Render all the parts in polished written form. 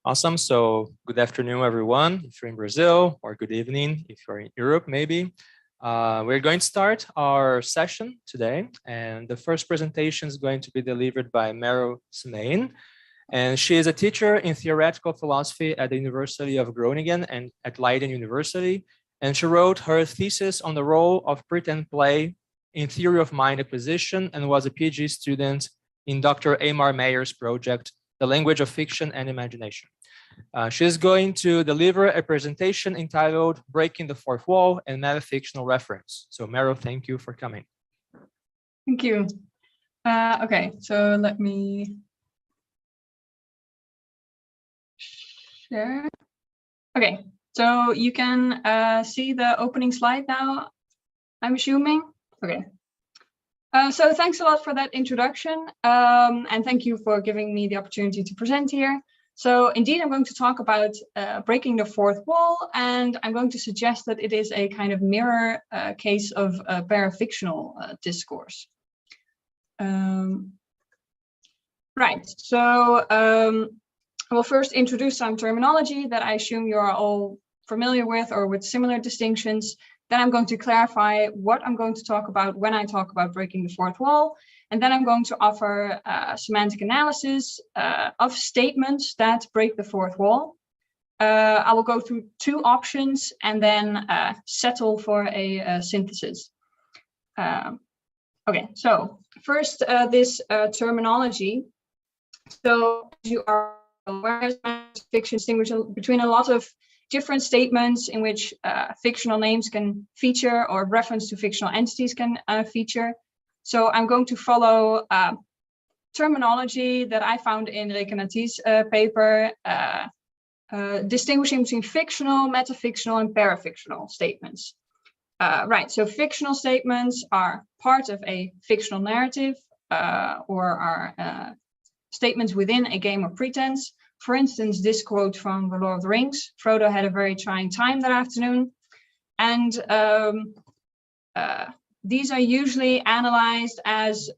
Awesome. So good afternoon, everyone, if you're in Brazil, or good evening if you're in Europe, maybe. We're going to start our session today. And the first presentation is going to be delivered by Merel Semeijn. And she is a teacher in theoretical philosophy at the University of Groningen and at Leiden University. And she wrote her thesis on the role of pretend play in theory of mind acquisition and was a PhD student in Dr. Amar Meyer's project, The Language of Fiction and Imagination. She is going to deliver a presentation entitled Breaking the Fourth Wall and Metafictional Reference. So Merel, thank you for coming. Thank you. Okay, so let me share. Okay, so you can see the opening slide now, I'm assuming. Okay. So thanks a lot for that introduction, and thank you for giving me the opportunity to present here. So indeed, I'm going to talk about breaking the fourth wall, and I'm going to suggest that it is a kind of mirror case of parafictional discourse. Right, so I will first introduce some terminology that I assume you are all familiar with or with similar distinctions. Then I'm going to clarify what I'm going to talk about when I talk about breaking the fourth wall. And then I'm going to offer semantic analysis of statements that break the fourth wall. I will go through two options and then settle for a synthesis. Okay, so first this terminology. So you are aware, fiction distinguishes between a lot of different statements in which fictional names can feature or reference to fictional entities can feature. So I'm going to follow terminology that I found in Rekenati's paper, distinguishing between fictional, metafictional, and parafictional statements. Right, so fictional statements are part of a fictional narrative or are statements within a game of pretense. For instance, this quote from The Lord of the Rings: Frodo had a very trying time that afternoon. And these are usually analyzed as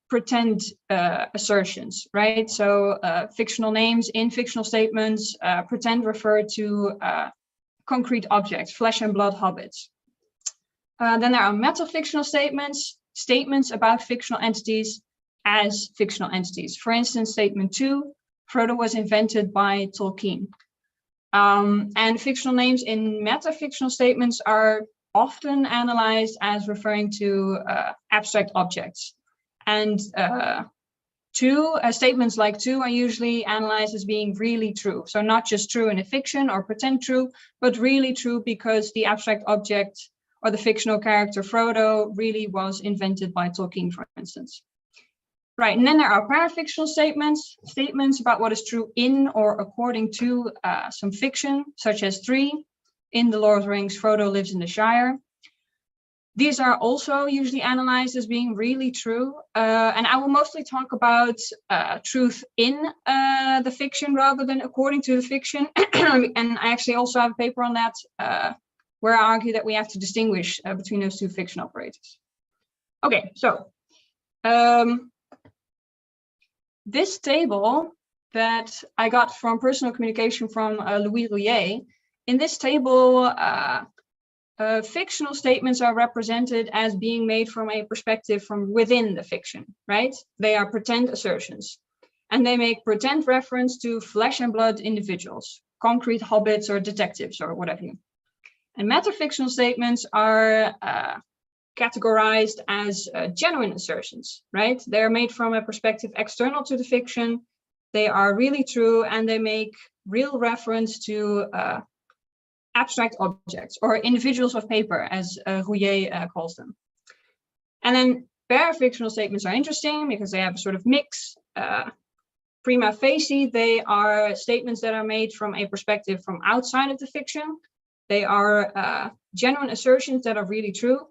pretend assertions, right? So fictional names in fictional statements pretend refer to concrete objects, flesh and blood hobbits. Then there are metafictional statements, statements about fictional entities as fictional entities. For instance, statement 2, Frodo was invented by Tolkien. And fictional names in metafictional statements are often analyzed as referring to abstract objects. And statements like 2 are usually analyzed as being really true. So not just true in a fiction or pretend true, but really true because the abstract object or the fictional character Frodo really was invented by Tolkien, for instance. Right, and then there are parafictional statements, statements about what is true in or according to some fiction, such as 3, in The Lord of the Rings, Frodo lives in the Shire. These are also usually analyzed as being really true, and I will mostly talk about truth in the fiction rather than according to the fiction. And I actually also have a paper on that, where I argue that we have to distinguish between those two fiction operators. Okay, so this table that I got from personal communication from Louis Rouillet, in this table, fictional statements are represented as being made from a perspective from within the fiction, right? They are pretend assertions, and they make pretend reference to flesh and blood individuals, concrete hobbits or detectives or whatever. And metafictional statements are categorized as genuine assertions, right? They're made from a perspective external to the fiction. They are really true, and they make real reference to abstract objects or individuals of paper, as Rouillet calls them. And then parafictional statements are interesting because they have a sort of mix. Prima facie, they are statements that are made from a perspective from outside of the fiction. They are genuine assertions that are really true,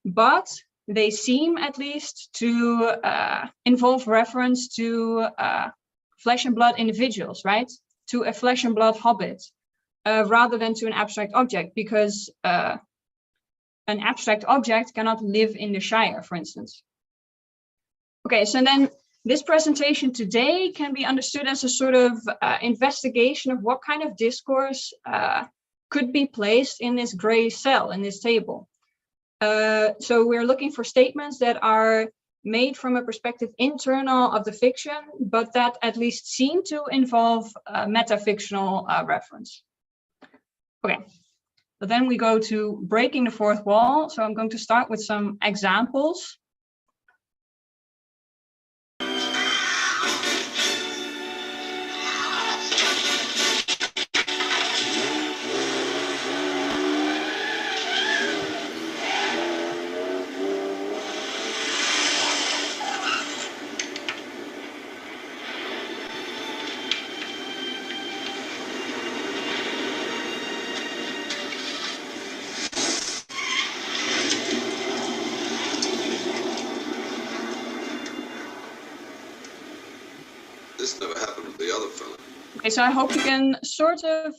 but they seem at least to involve reference to flesh and blood individuals, right? To a flesh and blood hobbit, rather than to an abstract object, because an abstract object cannot live in the Shire, for instance. Okay, so then This presentation today can be understood as a sort of investigation of what kind of discourse could be placed in this gray cell, in this table. So we're looking for statements that are made from a perspective internal of the fiction, but that at least seem to involve metafictional reference. Okay, so then we go to breaking the fourth wall. So I'm going to start with some examples. This never happened with the other fella. Okay, so I hope you can sort of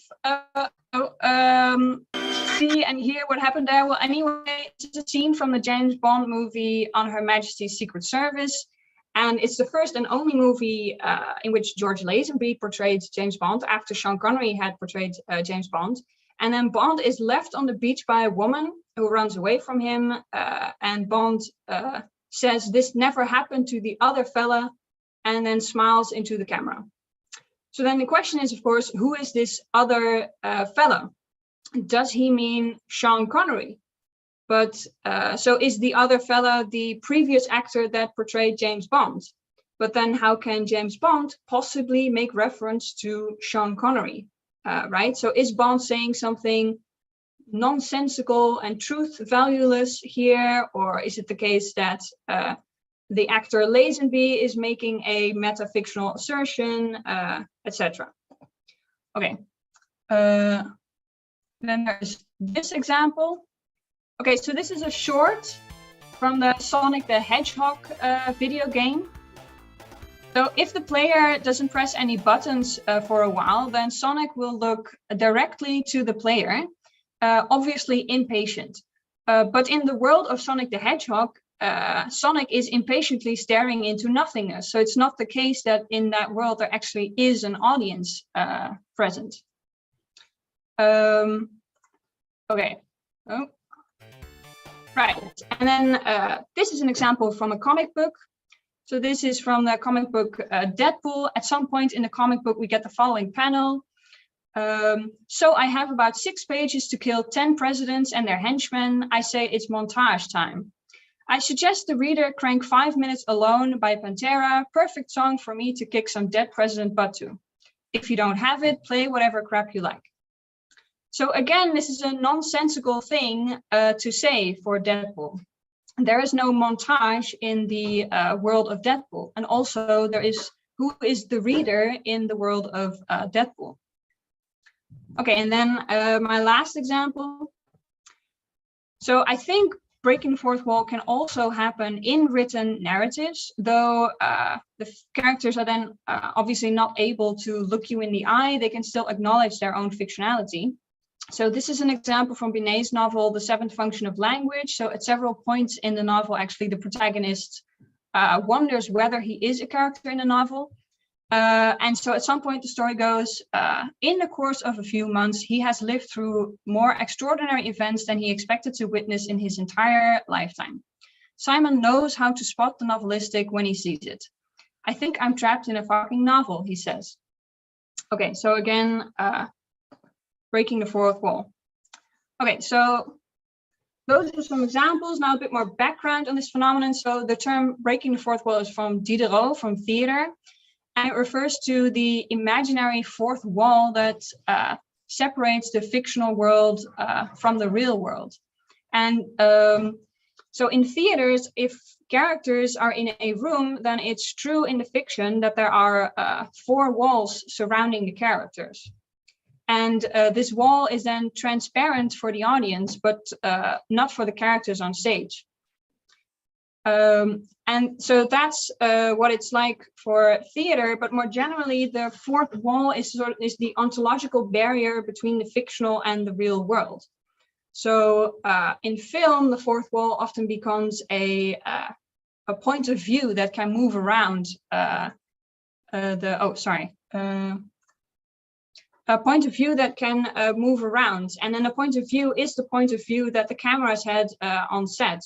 see and hear what happened there. Well, anyway, it's a scene from the James Bond movie On Her Majesty's Secret Service. And it's the first and only movie in which George Lazenby portrayed James Bond after Sean Connery had portrayed James Bond. And then Bond is left on the beach by a woman who runs away from him. And Bond says, "This never happened to the other fella," and then smiles into the camera. So then the question is, of course, who is this other fella? Does he mean Sean Connery? But so is the other fella the previous actor that portrayed James Bond? But then how can James Bond possibly make reference to Sean Connery, right? So is Bond saying something nonsensical and truth valueless here? Or is it the case that the actor Lazenby is making a metafictional assertion, etc. Okay, then there's this example. Okay, so this is a short from the Sonic the Hedgehog video game. So if the player doesn't press any buttons for a while, then Sonic will look directly to the player, obviously impatient. But in the world of Sonic the Hedgehog, Sonic is impatiently staring into nothingness. So it's not the case that in that world there actually is an audience present. Okay. Oh. Right. And then this is an example from a comic book. So this is from the comic book Deadpool. At some point in the comic book, we get the following panel. So I have about 6 pages to kill 10 presidents and their henchmen. I say it's montage time. I suggest the reader crank 5 Minutes Alone by Pantera. Perfect song for me to kick some dead president butt to. If you don't have it, play whatever crap you like. So again, this is a nonsensical thing to say for Deadpool. There is no montage in the world of Deadpool. And also there is, who is the reader in the world of Deadpool? Okay, and then my last example. So I think breaking the fourth wall can also happen in written narratives, though the characters are then obviously not able to look you in the eye. They can still acknowledge their own fictionality. So this is an example from Binet's novel, The Seventh Function of Language. So at several points in the novel, actually, the protagonist wonders whether he is a character in the novel. And so at some point the story goes, in the course of a few months, he has lived through more extraordinary events than he expected to witness in his entire lifetime. Simon knows how to spot the novelistic when he sees it. I think I'm trapped in a fucking novel, he says. Okay, so again, breaking the fourth wall. Okay, so those are some examples. Now a bit more background on this phenomenon. So the term breaking the fourth wall is from Diderot, from theater. And it refers to the imaginary fourth wall that separates the fictional world from the real world. And so in theaters, if characters are in a room, then it's true in the fiction that there are 4 walls surrounding the characters. And this wall is then transparent for the audience, but not for the characters on stage. And so that's what it's like for theater, but more generally, the fourth wall is the ontological barrier between the fictional and the real world. So in film, the fourth wall often becomes a point of view that can move around a point of view that can move around. And then a point of view is the point of view that the cameras had on set.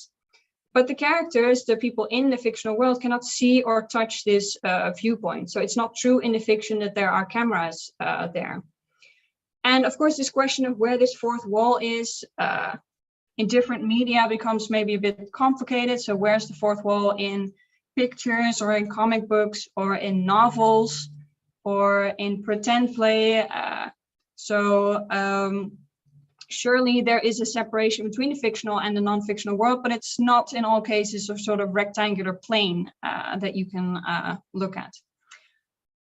But the characters, the people in the fictional world, cannot see or touch this viewpoint. So it's not true in the fiction that there are cameras there. And of course, this question of where this fourth wall is in different media becomes maybe a bit complicated. So where's the fourth wall in pictures or in comic books or in novels or in pretend play? Surely there is a separation between the fictional and the non-fictional world, but it's not in all cases a sort of rectangular plane that you can look at.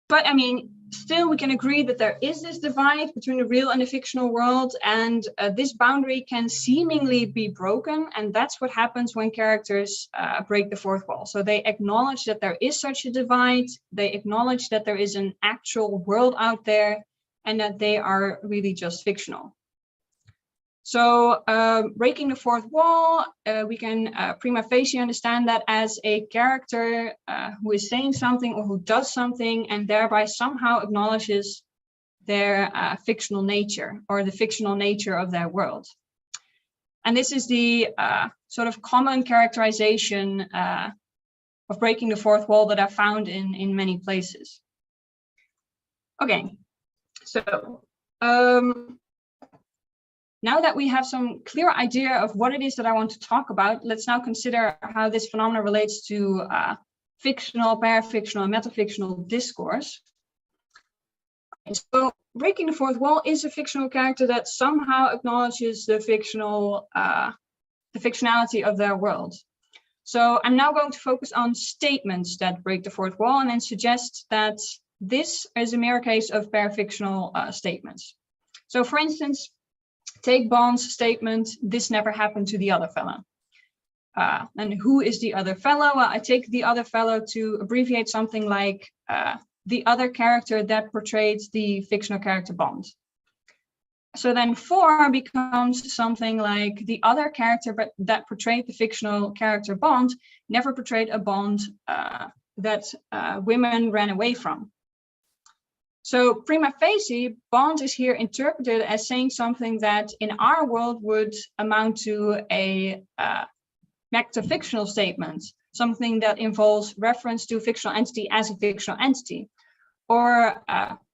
But I mean, still we can agree that there is this divide between the real and the fictional world, and this boundary can seemingly be broken, and that's what happens when characters break the fourth wall. So they acknowledge that there is such a divide, they acknowledge that there is an actual world out there, and that they are really just fictional. So breaking the fourth wall, we can prima facie understand that as a character who is saying something or who does something and thereby somehow acknowledges their fictional nature or the fictional nature of their world. And this is the sort of common characterization of breaking the fourth wall that I found in many places. Okay, so now that we have some clear idea of what it is that I want to talk about, let's now consider how this phenomenon relates to fictional, parafictional, and metafictional discourse. And so breaking the fourth wall is a fictional character that somehow acknowledges the fictionality of their world. So I'm now going to focus on statements that break the fourth wall and then suggest that this is a mere case of parafictional statements. So for instance, take Bond's statement, "This never happened to the other fellow." And who is the other fellow? Well, I take the other fellow to abbreviate something like the other character that portrayed the fictional character Bond. So then 4 becomes something like the other character that portrayed the fictional character Bond never portrayed a Bond that women ran away from. So prima facie, Bond is here interpreted as saying something that in our world would amount to a metafictional statement, something that involves reference to a fictional entity as a fictional entity. Or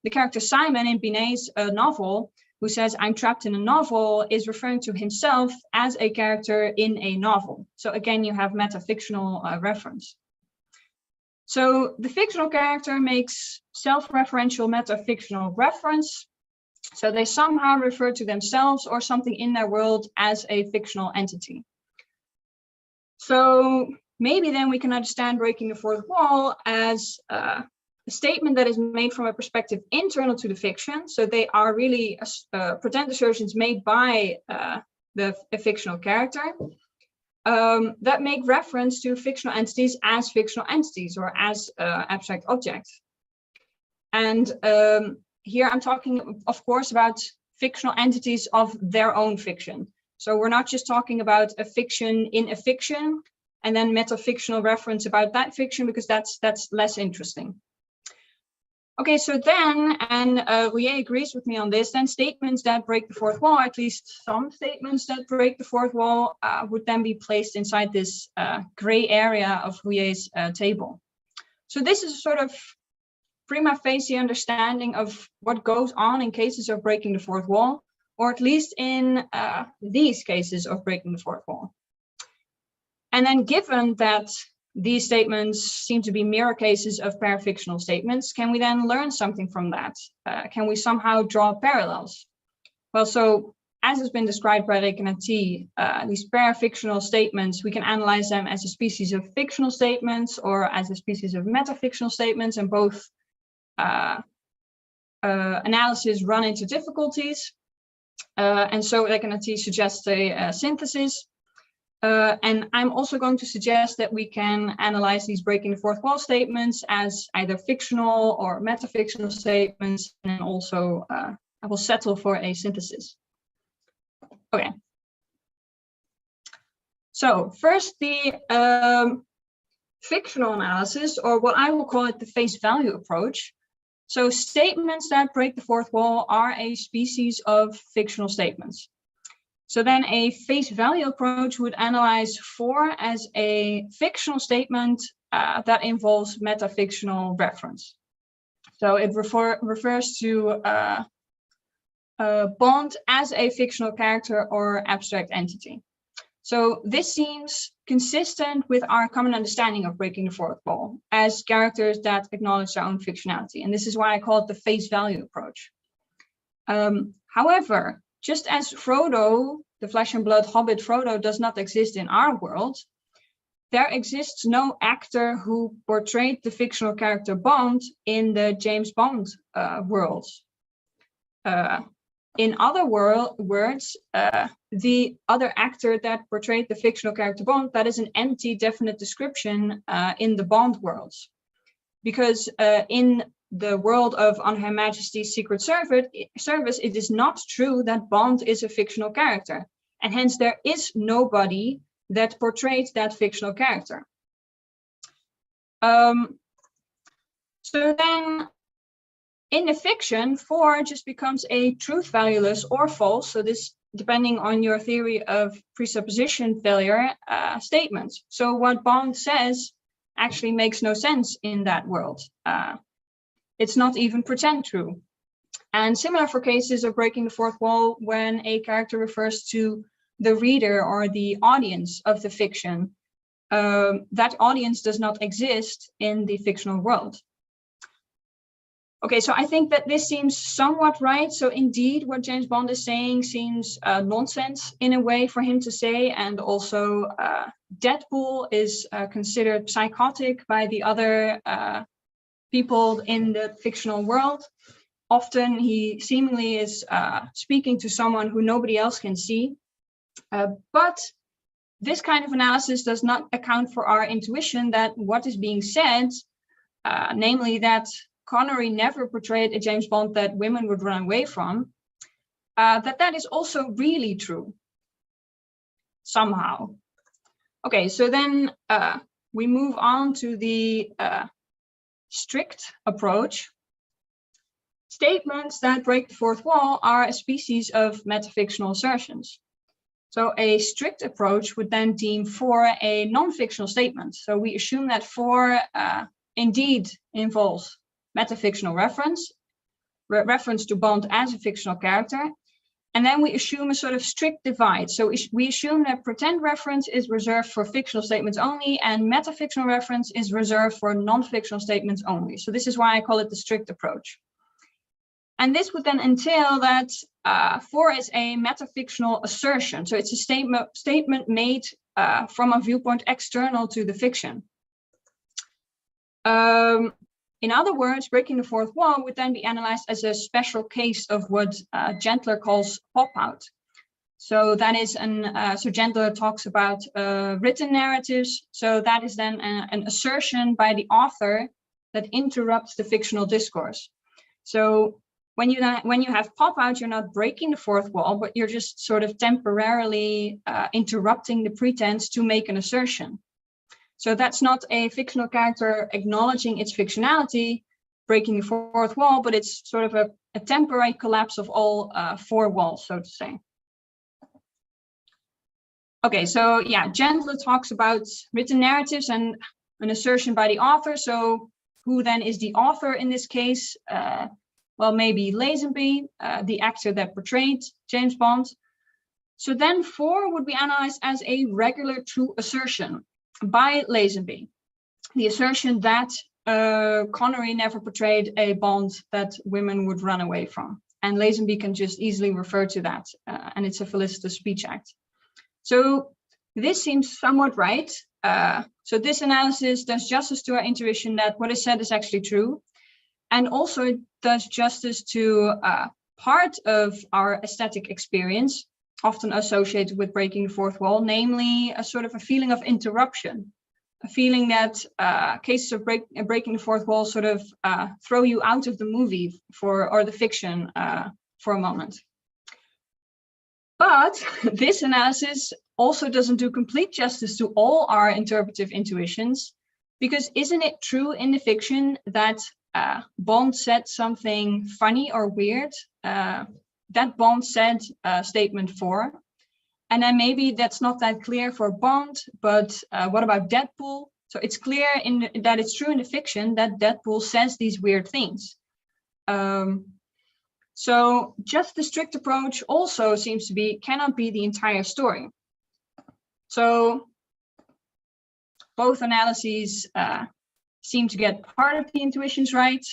the character Simon in Binet's novel, who says, "I'm trapped in a novel," is referring to himself as a character in a novel. So again, you have metafictional reference. So the fictional character makes self-referential metafictional reference. So they somehow refer to themselves or something in their world as a fictional entity. So maybe then we can understand breaking the fourth wall as a statement that is made from a perspective internal to the fiction. So they are really pretend assertions made by the fictional character. That make reference to fictional entities as fictional entities or as abstract objects. And here I'm talking, of course, about fictional entities of their own fiction. So we're not just talking about a fiction in a fiction and then metafictional reference about that fiction, because that's less interesting. Okay, so then, and Rouillet agrees with me on this, then statements that break the fourth wall, at least some statements that break the fourth wall, would then be placed inside this gray area of Rouillet's table. So this is a sort of prima facie understanding of what goes on in cases of breaking the fourth wall, or at least in these cases of breaking the fourth wall. And then given that these statements seem to be mirror cases of parafictional statements, can we then learn something from that? Can we somehow draw parallels? Well, so as has been described by Rekenati, these parafictional statements, we can analyze them as a species of fictional statements or as a species of metafictional statements, and both analysis run into difficulties. And so Rekenati suggests a synthesis. And I'm also going to suggest that we can analyze these breaking the fourth wall statements as either fictional or metafictional statements, and also I will settle for a synthesis. Okay. So first, the fictional analysis, or what I will call it the face value approach. So statements that break the fourth wall are a species of fictional statements. So then a face value approach would analyze 4 as a fictional statement that involves metafictional reference. So it refers to Bond as a fictional character or abstract entity. So this seems consistent with our common understanding of breaking the fourth wall as characters that acknowledge their own fictionality. And this is why I call it the face value approach. However, just as Frodo, the flesh and blood hobbit Frodo, does not exist in our world, there exists no actor who portrayed the fictional character Bond in the James Bond worlds. In other words, the other actor that portrayed the fictional character Bond, that is an empty definite description in the Bond worlds. Because in the world of On Her Majesty's Secret Service, it is not true that Bond is a fictional character. And hence there is nobody that portrays that fictional character. So then in the fiction, 4 just becomes a truth valueless or false. So this, depending on your theory of presupposition failure, statements. So what Bond says actually makes no sense in that world. It's not even pretend true. And similar for cases of breaking the fourth wall when a character refers to the reader or the audience of the fiction. That audience does not exist in the fictional world. Okay, so I think that this seems somewhat right. So indeed, what James Bond is saying seems nonsense in a way for him to say. And also Deadpool is considered psychotic by the other people in the fictional world. Often he seemingly is speaking to someone who nobody else can see. But this kind of analysis does not account for our intuition that what is being said, namely that Connery never portrayed a James Bond that women would run away from, that is also really true, somehow. Okay, so then we move on to the strict approach. Statements that break the fourth wall are a species of metafictional assertions. So a strict approach would then deem 4 a non-fictional statement. So we assume that 4 indeed involves metafictional reference to Bond as a fictional character. And then we assume a sort of strict divide. So we assume that pretend reference is reserved for fictional statements only, and metafictional reference is reserved for non-fictional statements only. So this is why I call it the strict approach. And this would then entail that 4 is a metafictional assertion. So it's a statement made from a viewpoint external to the fiction. In other words, breaking the fourth wall would then be analyzed as a special case of what Gentler calls pop-out. So that is so Gentler talks about written narratives. So that is then an assertion by the author that interrupts the fictional discourse. So when you have pop-out, you're not breaking the fourth wall, but you're just sort of temporarily interrupting the pretense to make an assertion. So that's not a fictional character acknowledging its fictionality, breaking the fourth wall, but it's sort of a temporary collapse of all 4 walls, so to say. Okay, so yeah, Gentler talks about written narratives and an assertion by the author. So who then is the author in this case? Well, maybe Lazenby, the actor that portrayed James Bond. So then 4 would be analyzed as a regular true assertion by Lazenby, the assertion that Connery never portrayed a Bond that women would run away from. And Lazenby can just easily refer to that, and it's a felicitous speech act. So this seems somewhat right. So this analysis does justice to our intuition that what is said is actually true. And also it does justice to part of our aesthetic experience, often associated with breaking the fourth wall, namely a sort of a feeling of interruption, a feeling that cases of breaking the fourth wall sort of throw you out of the movie or the fiction for a moment. But this analysis also doesn't do complete justice to all our interpretive intuitions, Because isn't it true in the fiction that Bond said something funny or weird? That Bond said statement 4. And then maybe that's not that clear for Bond, but what about Deadpool? So it's clear that it's true in the fiction that Deadpool says these weird things. So just the strict approach also seems to cannot be the entire story. So both analyses seem to get part of the intuitions right.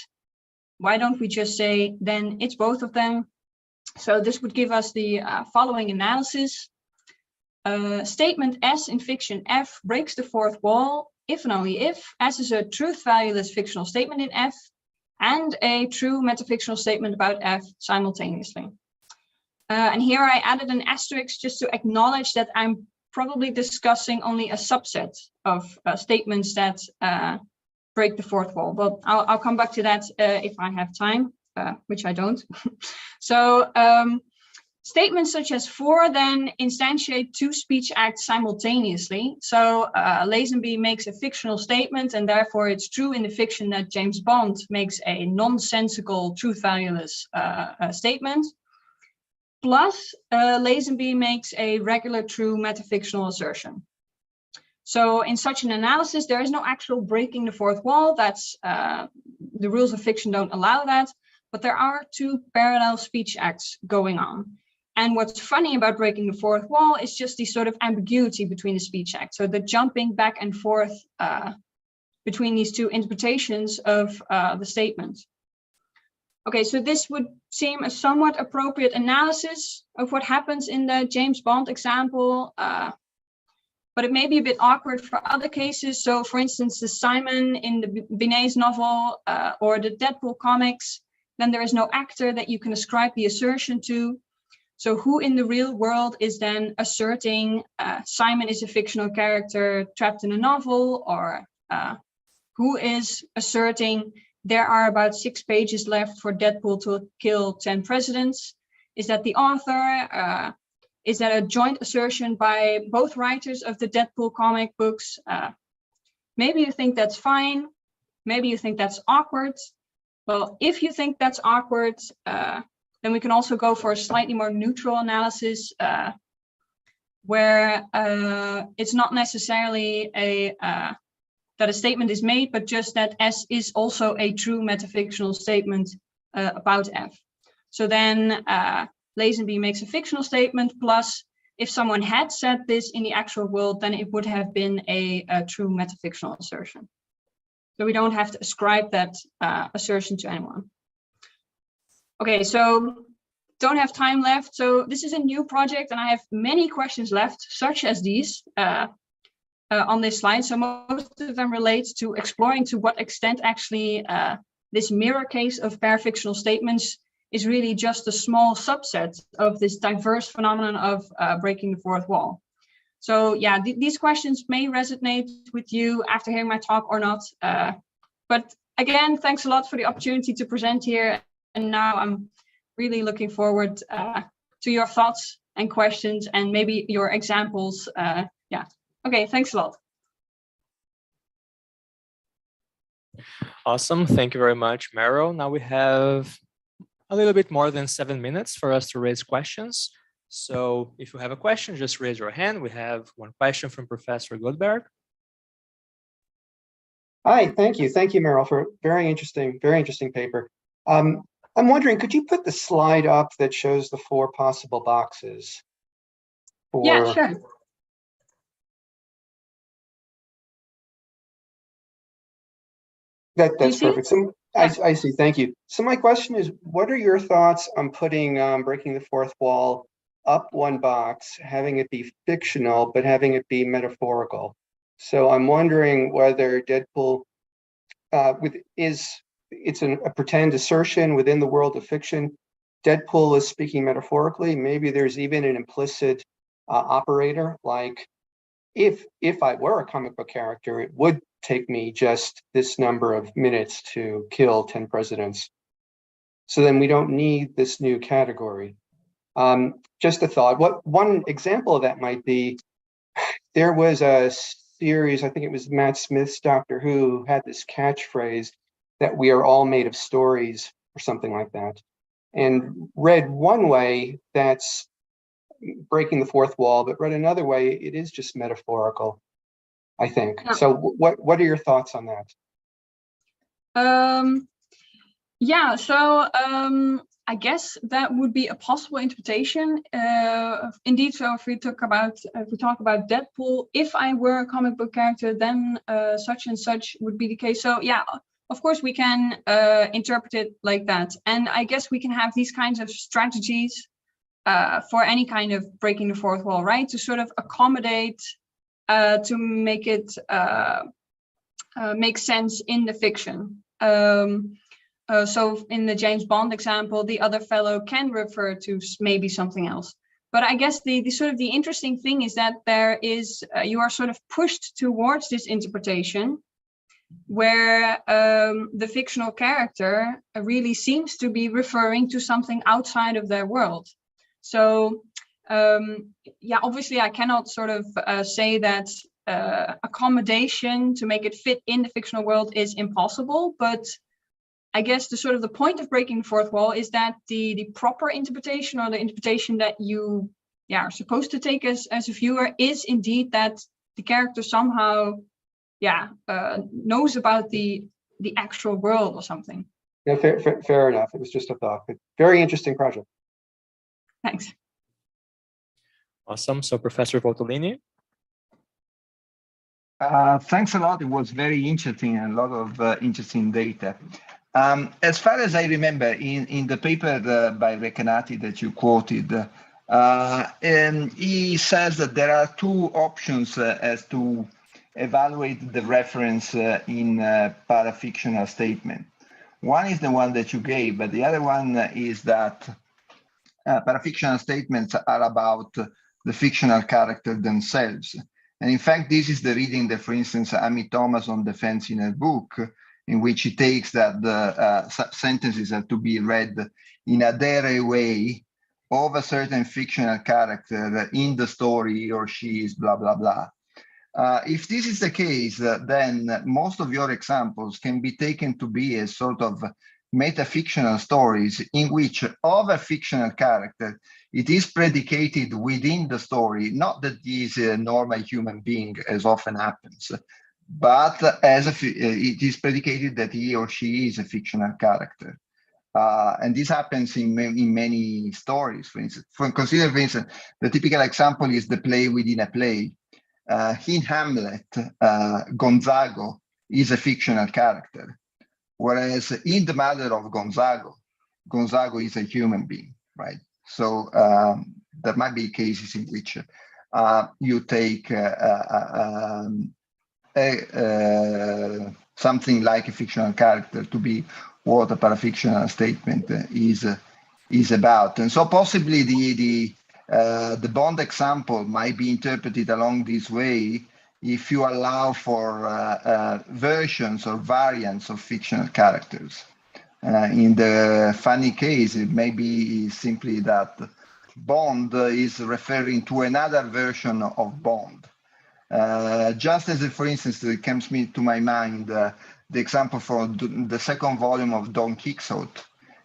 Why don't we just say then it's both of them? So this would give us the following analysis. Statement S in fiction F breaks the fourth wall if and only if S is a truth-valueless fictional statement in F and a true metafictional statement about F simultaneously. And here I added an asterisk just to acknowledge that I'm probably discussing only a subset of statements that break the fourth wall. But I'll come back to that if I have time, which I don't. So statements such as 4 then instantiate 2 speech acts simultaneously. So Lazenby makes a fictional statement, and therefore it's true in the fiction that James Bond makes a nonsensical, truth-valueless statement. Plus, Lazenby makes a regular true metafictional assertion. So in such an analysis, there is no actual breaking the fourth wall. That's the rules of fiction don't allow that, but there are 2 parallel speech acts going on. And what's funny about breaking the fourth wall is just the sort of ambiguity between the speech acts. So the jumping back and forth between these 2 interpretations of the statement. Okay, so this would seem a somewhat appropriate analysis of what happens in the James Bond example, but it may be a bit awkward for other cases. So for instance, the Simon in the Binet's novel or the Deadpool comics, then there is no actor that you can ascribe the assertion to. So who in the real world is then asserting Simon is a fictional character trapped in a novel, or who is asserting there are about 6 pages left for Deadpool to kill 10 presidents? Is that the author? Is that a joint assertion by both writers of the Deadpool comic books? Maybe you think that's fine. Maybe you think that's awkward. Well, if you think that's awkward, then we can also go for a slightly more neutral analysis where it's not necessarily that a statement is made, but just that S is also a true metafictional statement about F. So then Lazenby makes a fictional statement, plus if someone had said this in the actual world, then it would have been a true metafictional assertion. So we don't have to ascribe that assertion to anyone. Okay, so don't have time left. So this is a new project and I have many questions left, such as these on this slide. So most of them relate to exploring to what extent actually this mirror case of parafictional statements is really just a small subset of this diverse phenomenon of breaking the fourth wall. So yeah, these questions may resonate with you after hearing my talk or not. But again, thanks a lot for the opportunity to present here. And now I'm really looking forward to your thoughts and questions and maybe your examples. Yeah, okay, thanks a lot. Awesome, thank you very much, Merel. Now we have a little bit more than 7 minutes for us to raise questions. So if you have a question, just raise your hand. We have one question from Professor Goldberg. Hi, thank you. Thank you, Merel, for a very interesting paper. I'm wondering, could you put the slide up that shows the 4 possible boxes? Yeah, sure. That's perfect. So I see, thank you. So my question is, what are your thoughts on putting breaking the fourth wall up 1 box, having it be fictional, but having it be metaphorical? So I'm wondering whether Deadpool it's a pretend assertion within the world of fiction. Deadpool is speaking metaphorically. Maybe there's even an implicit operator, like if I were a comic book character, it would take me just this number of minutes to kill 10 presidents. So then we don't need this new category. Just a thought. One example of that might be, there was a series, I think it was Matt Smith's Doctor Who, had this catchphrase that we are all made of stories or something like that. And read one way, that's breaking the fourth wall, but read another way, it is just metaphorical, I think. Yeah. So what are your thoughts on that? Yeah, so I guess that would be a possible interpretation. Indeed, so if we talk about Deadpool, if I were a comic book character, then such and such would be the case. So yeah, of course we can interpret it like that, and I guess we can have these kinds of strategies for any kind of breaking the fourth wall, right? To sort of accommodate, to make it make sense in the fiction. So in the James Bond example, the other fellow can refer to maybe something else. But I guess the sort of the interesting thing is that there is, you are sort of pushed towards this interpretation where the fictional character really seems to be referring to something outside of their world. So yeah, obviously I cannot sort of say that accommodation to make it fit in the fictional world is impossible, but I guess the sort of the point of breaking the fourth wall is that the proper interpretation, or the interpretation that you are supposed to take as a viewer, is indeed that the character somehow knows about the actual world or something. Yeah, fair enough. It was just a thought, but very interesting project. Thanks. Awesome. So Professor Voltolini. Thanks a lot. It was very interesting and a lot of interesting data. As far as I remember, in the paper by Recanati that you quoted, he says that there are two options as to evaluate the reference in parafictional statement. One is the one that you gave, but the other one is that parafictional statements are about the fictional character themselves. And in fact, this is the reading that, for instance, Amy Thomason defends in her book, in which he takes that the sentences are to be read in a direct way of a certain fictional character in the story, he or she is blah, blah, blah. If this is the case, then most of your examples can be taken to be a sort of metafictional stories in which of a fictional character, it is predicated within the story, not that he is a normal human being, as often happens, but as it is predicated that he or she is a fictional character. And this happens in many stories, for instance. Consider, for instance, the typical example is the play within a play. In Hamlet, Gonzago is a fictional character, whereas in The Mother of Gonzago, Gonzago is a human being, right? So there might be cases in which you take something like a fictional character to be what a parafictional statement is about. And so possibly the Bond example might be interpreted along this way if you allow for versions or variants of fictional characters. In the funny case, it may be simply that Bond is referring to another version of Bond. Just as, for instance, it comes to my mind the example for the second volume of Don Quixote,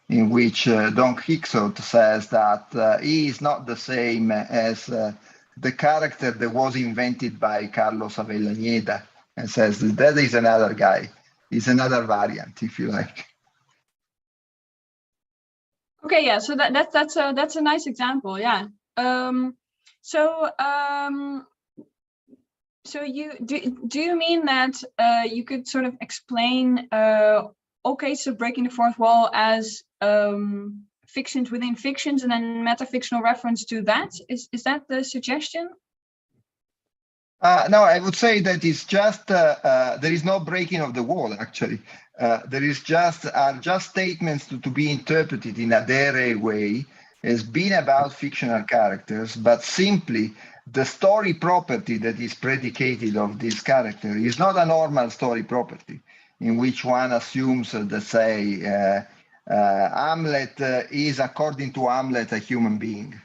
in which Don Quixote says that he is not the same as the character that was invented by Carlos Avellaneda, and says that is another guy, is another variant, if you like. Okay, yeah. So that's a nice example, yeah. So you do you mean that you could sort of explain okay, so breaking the fourth wall as fictions within fictions and then metafictional reference to that? Is that the suggestion? No, I would say that it's just there is no breaking of the wall. Actually, there is just statements to be interpreted in a direct way as being about fictional characters, but simply the story property that is predicated of this character is not a normal story property in which one assumes that, say, Hamlet is, according to Hamlet, a human being,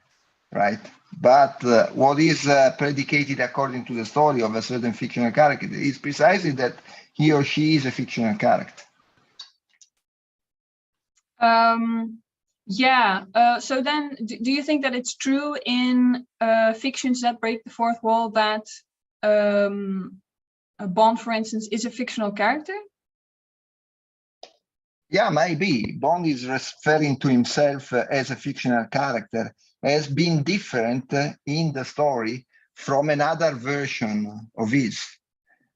right? But what is predicated according to the story of a certain fictional character is precisely that he or she is a fictional character. Yeah. So then, do you think that it's true in fictions that break the fourth wall that a Bond, for instance, is a fictional character? Yeah, maybe. Bond is referring to himself as a fictional character, as being different in the story from another version of his.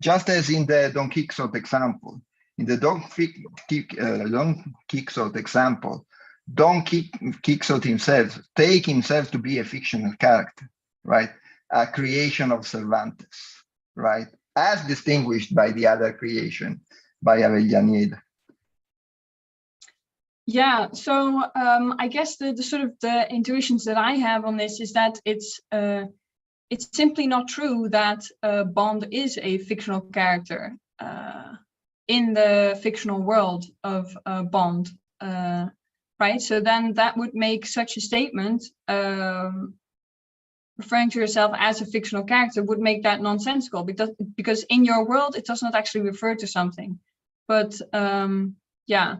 Just as in the Don Quixote example. In the Don Quixote example, Don Quixote himself take himself to be a fictional character, right? A creation of Cervantes, right? As distinguished by the other creation, by Avellaneda. Yeah, so I guess the sort of the intuitions that I have on this is that it's simply not true that Bond is a fictional character in the fictional world of Bond, right? So then that would make such a statement, referring to yourself as a fictional character, would make that nonsensical because in your world it does not actually refer to something. But yeah.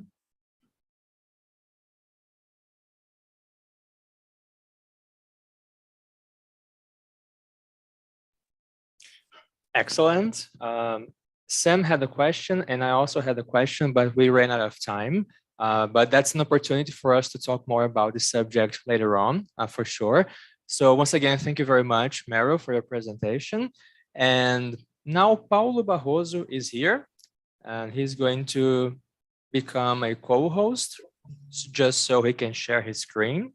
Excellent. Sam had a question, and I also had a question, but we ran out of time. But that's an opportunity for us to talk more about the subject later on, for sure. So once again, thank you very much, Merel, for your presentation. And now Paulo Barroso is here, and he's going to become a co-host, just so he can share his screen.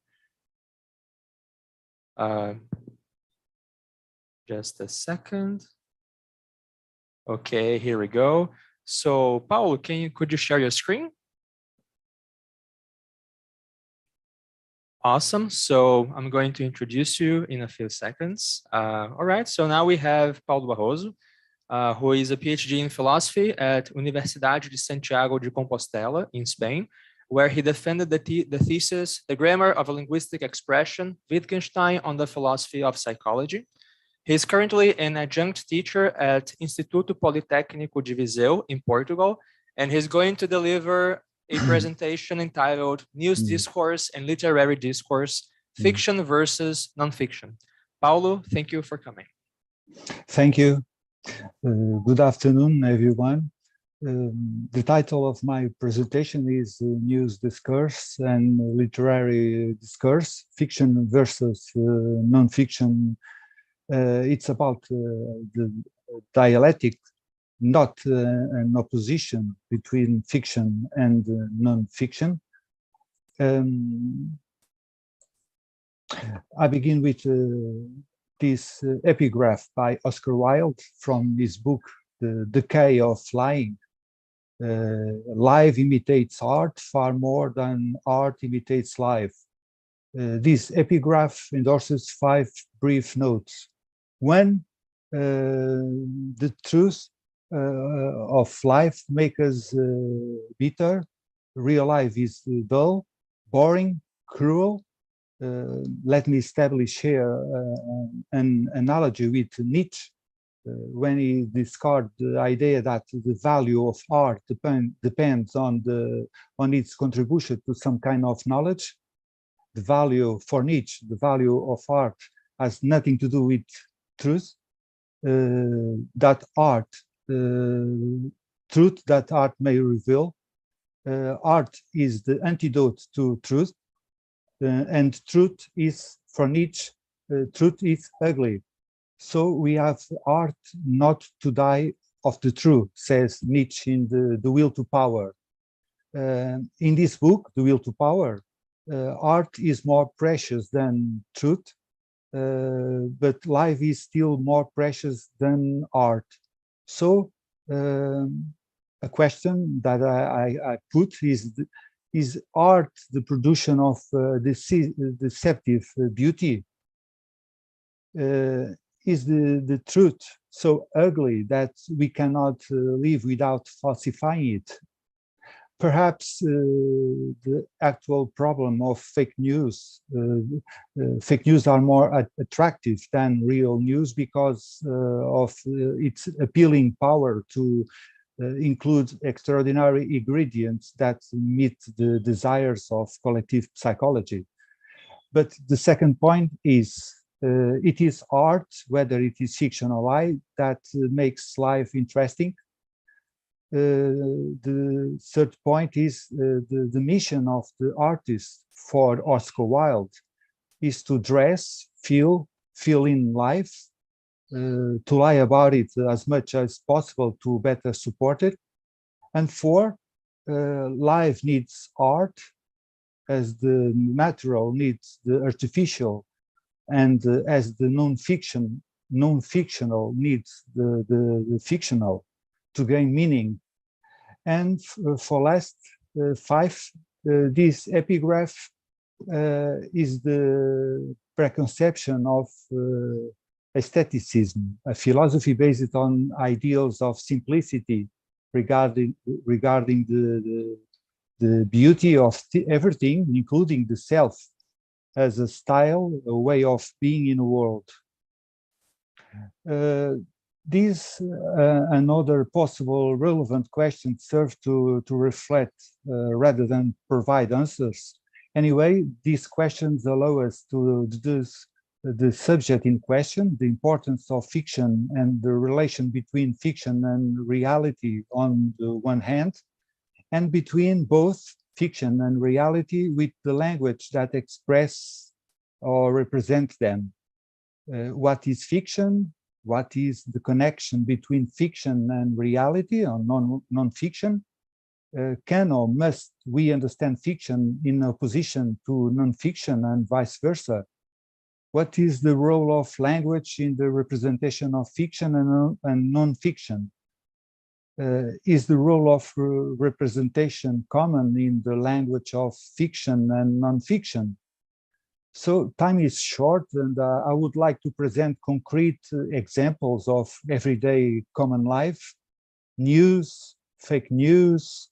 Just a second. Okay, here we go. So Paulo, could you share your screen? Awesome. So I'm going to introduce you in a few seconds. All right, so now we have Paulo Barroso, who is a PhD in philosophy at Universidade de Santiago de Compostela in Spain, where he defended the thesis, The Grammar of a Linguistic Expression, Wittgenstein on the Philosophy of Psychology. He is currently an adjunct teacher at Instituto Politécnico de Viseu in Portugal, and he's going to deliver a presentation entitled News Discourse and Literary Discourse, Fiction versus Nonfiction. Paulo, thank you for coming. Thank you. Good afternoon, everyone. The title of my presentation is News Discourse and Literary Discourse, Fiction versus Nonfiction. It's about the dialectic, not an opposition between fiction and non-fiction. I begin with this epigraph by Oscar Wilde from his book, The Decay of Lying. Life imitates art far more than art imitates life. This epigraph endorses 5 brief notes. When the truth of life makes us bitter, real life is dull, boring, cruel. Let me establish here an analogy with Nietzsche when he discarded the idea that the value of art depends on its contribution to some kind of knowledge. The value for Nietzsche, the value of art has nothing to do with truth. That art, truth that art may reveal. Art is the antidote to truth, and truth is, for Nietzsche, truth is ugly. So we have art not to die of the truth, says Nietzsche in the Will to Power. In this book, The Will to Power, art is more precious than truth, but life is still more precious than art. So a question that I put is art the production of deceptive beauty? Is the truth so ugly that we cannot live without falsifying it? Perhaps the actual problem of fake news. Fake news are more attractive than real news because of its appealing power to include extraordinary ingredients that meet the desires of collective psychology. But the second point is it is art, whether it is fiction or lie, that makes life interesting. The third point is the mission of the artist for Oscar Wilde is to dress, feel in life, to lie about it as much as possible to better support it. And four, life needs art as the natural needs the artificial, and as the non-fictional needs the fictional to gain meaning. And for last, five, this epigraph is the preconception of aestheticism, a philosophy based on ideals of simplicity regarding the beauty of everything, including the self, as a style, a way of being in the world. These and other possible relevant questions serve to reflect rather than provide answers. Anyway, these questions allow us to deduce the subject in question, the importance of fiction and the relation between fiction and reality on the one hand, and between both fiction and reality with the language that express or represent them. What is fiction? What is the connection between fiction and reality or non-fiction? Can or must we understand fiction in opposition to non-fiction and vice versa? What is the role of language in the representation of fiction and non-fiction? Is the role of representation common in the language of fiction and non-fiction? So time is short, and I would like to present concrete examples of everyday common life, news, fake news,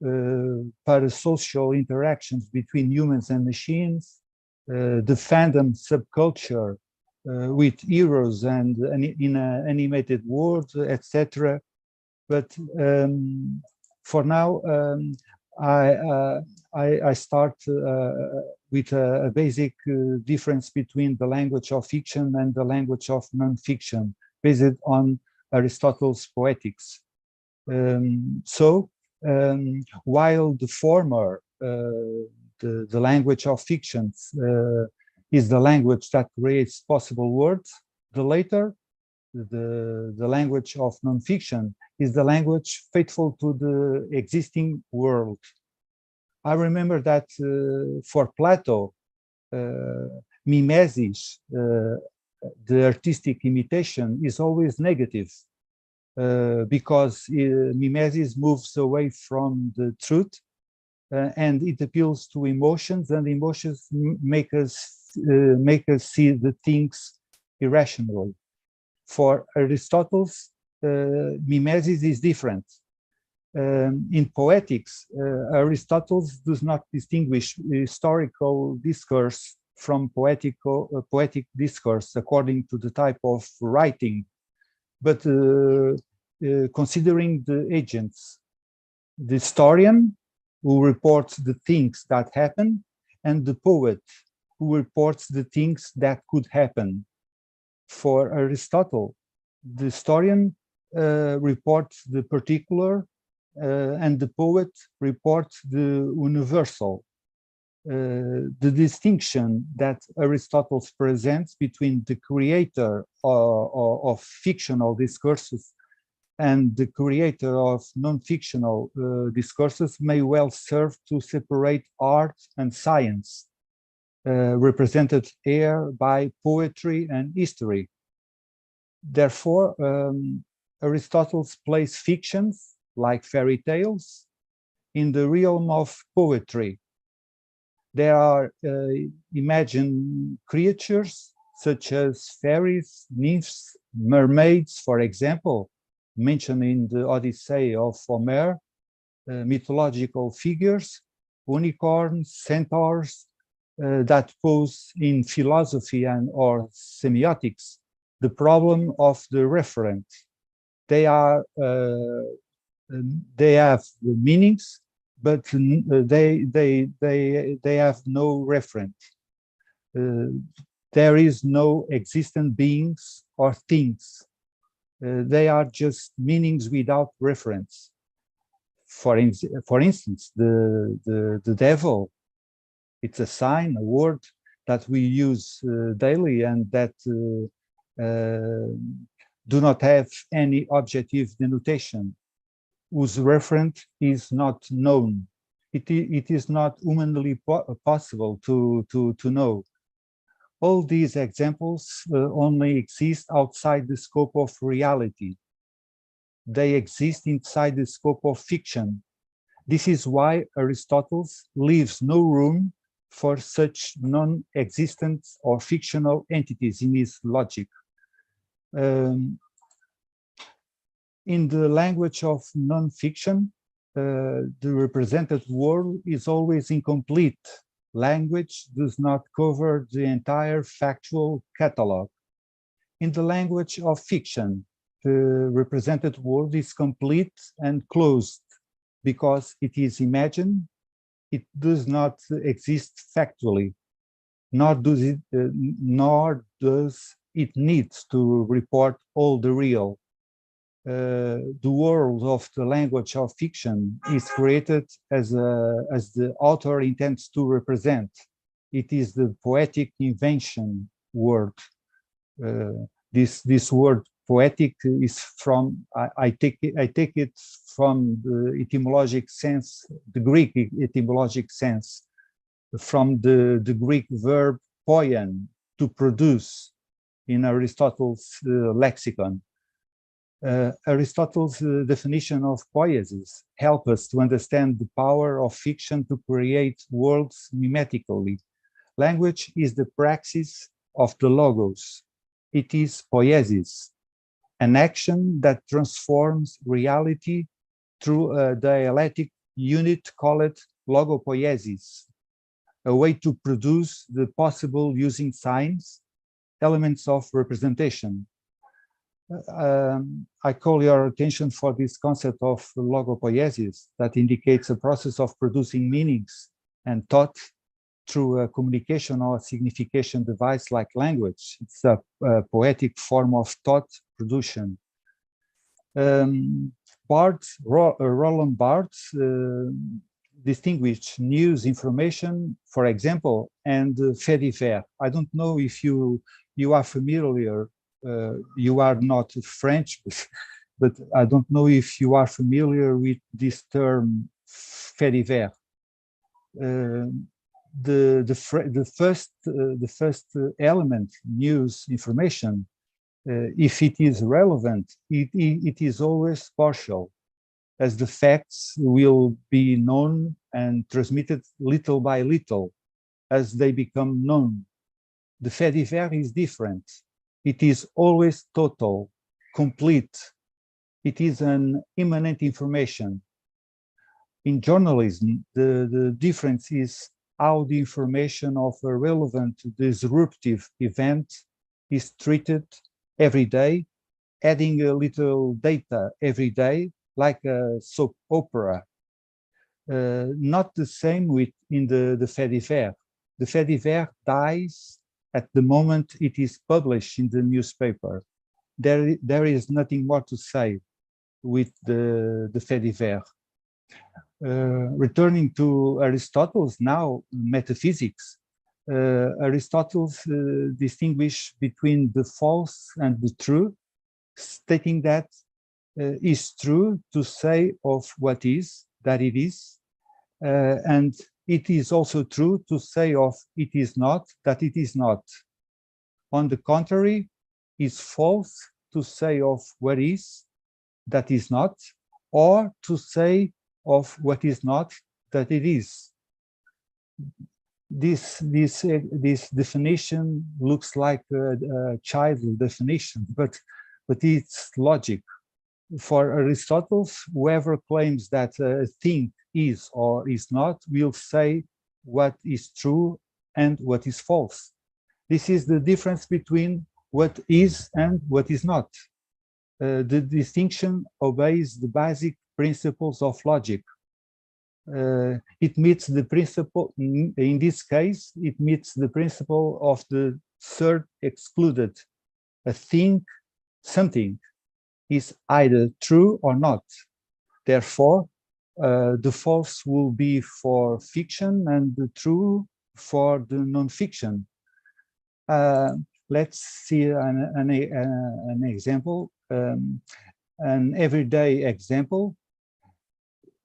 parasocial interactions between humans and machines, the fandom subculture with heroes and in an animated world, etc. But for now, I start with a basic difference between the language of fiction and the language of non-fiction, based on Aristotle's Poetics. While the former, the language of fictions, is the language that creates possible words, the later, the language of non-fiction, is the language faithful to the existing world. I remember that for Plato, mimesis, the artistic imitation, is always negative because mimesis moves away from the truth and it appeals to emotions, and emotions make us see the things irrationally. For Aristotle's, mimesis is different. In Poetics, Aristotle does not distinguish historical discourse from poetic discourse according to the type of writing, but considering the agents, the historian who reports the things that happen, and the poet who reports the things that could happen. For Aristotle, the historian reports the particular and the poet reports the universal. The distinction that Aristotle presents between the creator of fictional discourses and the creator of non-fictional discourses may well serve to separate art and science, represented here by poetry and history. Therefore, Aristotle places fictions, like fairy tales, in the realm of poetry. There are imagined creatures such as fairies, nymphs, mermaids, for example, mentioned in the Odyssey of Homer, mythological figures, unicorns, centaurs, that pose in philosophy and or semiotics the problem of the referent. They have meanings, but they have no referent. There is no existent beings or things. They are just meanings without reference. For instance, the devil, it's a sign, a word that we use daily and that do not have any objective denotation, whose referent is not known. It is not humanly possible to know. All these examples only exist outside the scope of reality. They exist inside the scope of fiction. This is why Aristotle leaves no room for such non-existent or fictional entities in his logic. In the language of non-fiction, the represented world is always incomplete. Language does not cover the entire factual catalog. In the language of fiction, the represented world is complete and closed because it is imagined. It does not exist factually, nor does it need to report all the real. The world of the language of fiction is created as the author intends to represent. It is the poetic invention word. This word poetic is from, I take it from the etymologic sense, the Greek etymologic sense, from the Greek verb poien, to produce, in Aristotle's lexicon. Aristotle's definition of poiesis helps us to understand the power of fiction to create worlds mimetically. Language is the praxis of the logos. It is poiesis, an action that transforms reality through a dialectic unit called logopoiesis, a way to produce the possible using signs, elements of representation. I call your attention for this concept of logopoiesis that indicates a process of producing meanings and thought through a communication or signification device like language. It's a poetic form of thought production. Roland Barthes distinguished news information, for example, and fait divers. I don't know if you are familiar. You are not French, but I don't know if you are familiar with this term fait divers. The first element, news information, if it is relevant, it is always partial, as the facts will be known and transmitted little by little as they become known. The fait divers is different. It is always total, complete. It is an immanent information. In journalism, the difference is how the information of a relevant disruptive event is treated every day, adding a little data every day, like a soap opera. Not the same in the fait divers. The fait divers dies at the moment it is published in the newspaper. There is nothing more to say with the fait divers. Returning to Aristotle's now metaphysics, Aristotle distinguished between the false and the true, stating that it's true to say of what is, that it is, and it is also true to say of it is not, that it is not. On the contrary, it's false to say of what is, that is not, or to say of what is not, that it is. This definition looks like a child definition, but it's logic. For Aristotle, whoever claims that a thing is or is not will say what is true and what is false. This is the difference between what is and what is not. The distinction obeys the basic principles of logic. It meets the principle, in this case, it meets the principle of the third excluded. A thing, something, is either true or not. Therefore, the false will be for fiction and the true for the non-fiction. Let's see an example, an everyday example.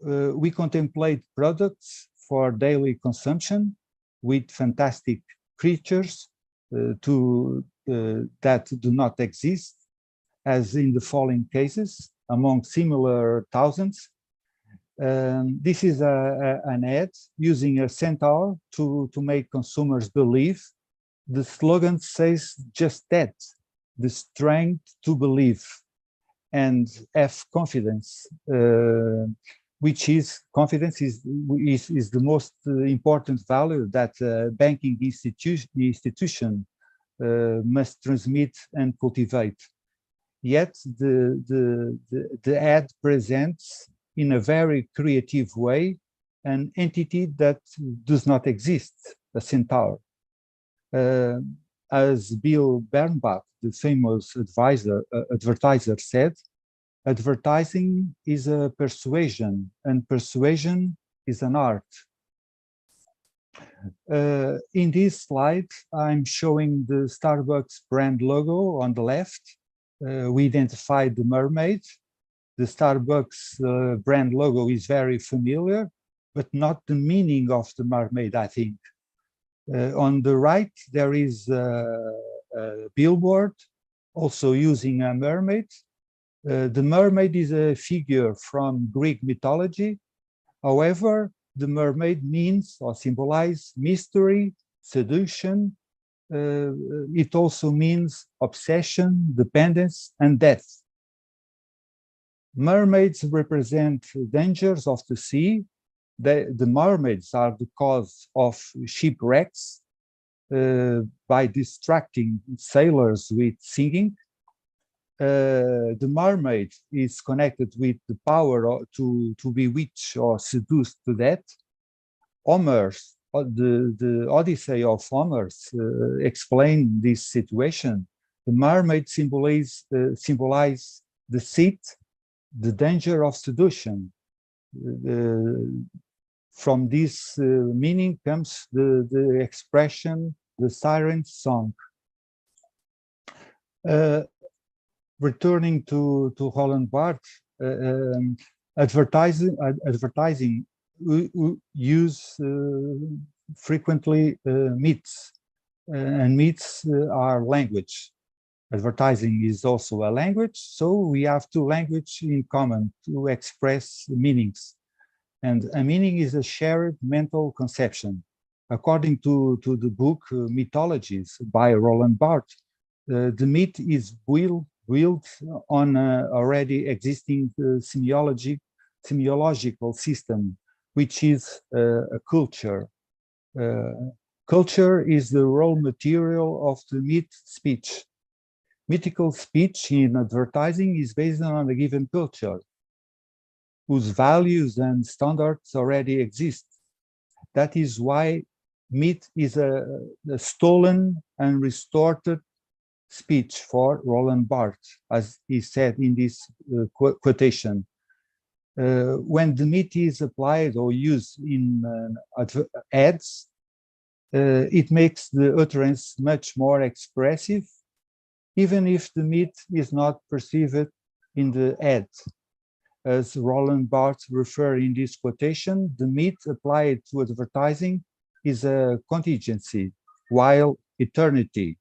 We contemplate products for daily consumption with fantastic creatures that do not exist, as in the following cases, among similar thousands. This is an ad using a centaur to make consumers believe. The slogan says just that, the strength to believe and have confidence, which is confidence is the most important value that a banking institution must transmit and cultivate. Yet the ad presents in a very creative way an entity that does not exist, a centaur. As Bill Bernbach, the famous advertiser said, advertising is a persuasion, and persuasion is an art. In this slide, I'm showing the Starbucks brand logo on the left. We identified the mermaid. The Starbucks brand logo is very familiar, but not the meaning of the mermaid, I think. On the right, there is a billboard also using a mermaid. The mermaid is a figure from Greek mythology. However, the mermaid means or symbolizes mystery, seduction. It also means obsession, dependence, and death. Mermaids represent dangers of the sea. The mermaids are the cause of shipwrecks by distracting sailors with singing. The mermaid is connected with the power to bewitch or seduce to death. Homer's, the Odyssey of Homer's explain this situation. The mermaid symbolize deceit, the danger of seduction. From this meaning comes the expression, the siren song. Returning to Roland Barthes, advertising use frequently myths, and myths are language. Advertising is also a language, so we have two languages in common to express meanings. And a meaning is a shared mental conception. According to the book Mythologies by Roland Barthes, the myth is built on already existing semiological system, which is a culture. Culture is the raw material of the myth speech. Mythical speech in advertising is based on a given culture, whose values and standards already exist. That is why myth is a stolen and restored speech for Roland Barthes, as he said in this quotation. When the myth is applied or used in ads, it makes the utterance much more expressive, even if the myth is not perceived in the ad. As Roland Barthes refers in this quotation, the myth applied to advertising is a contingency, while eternity.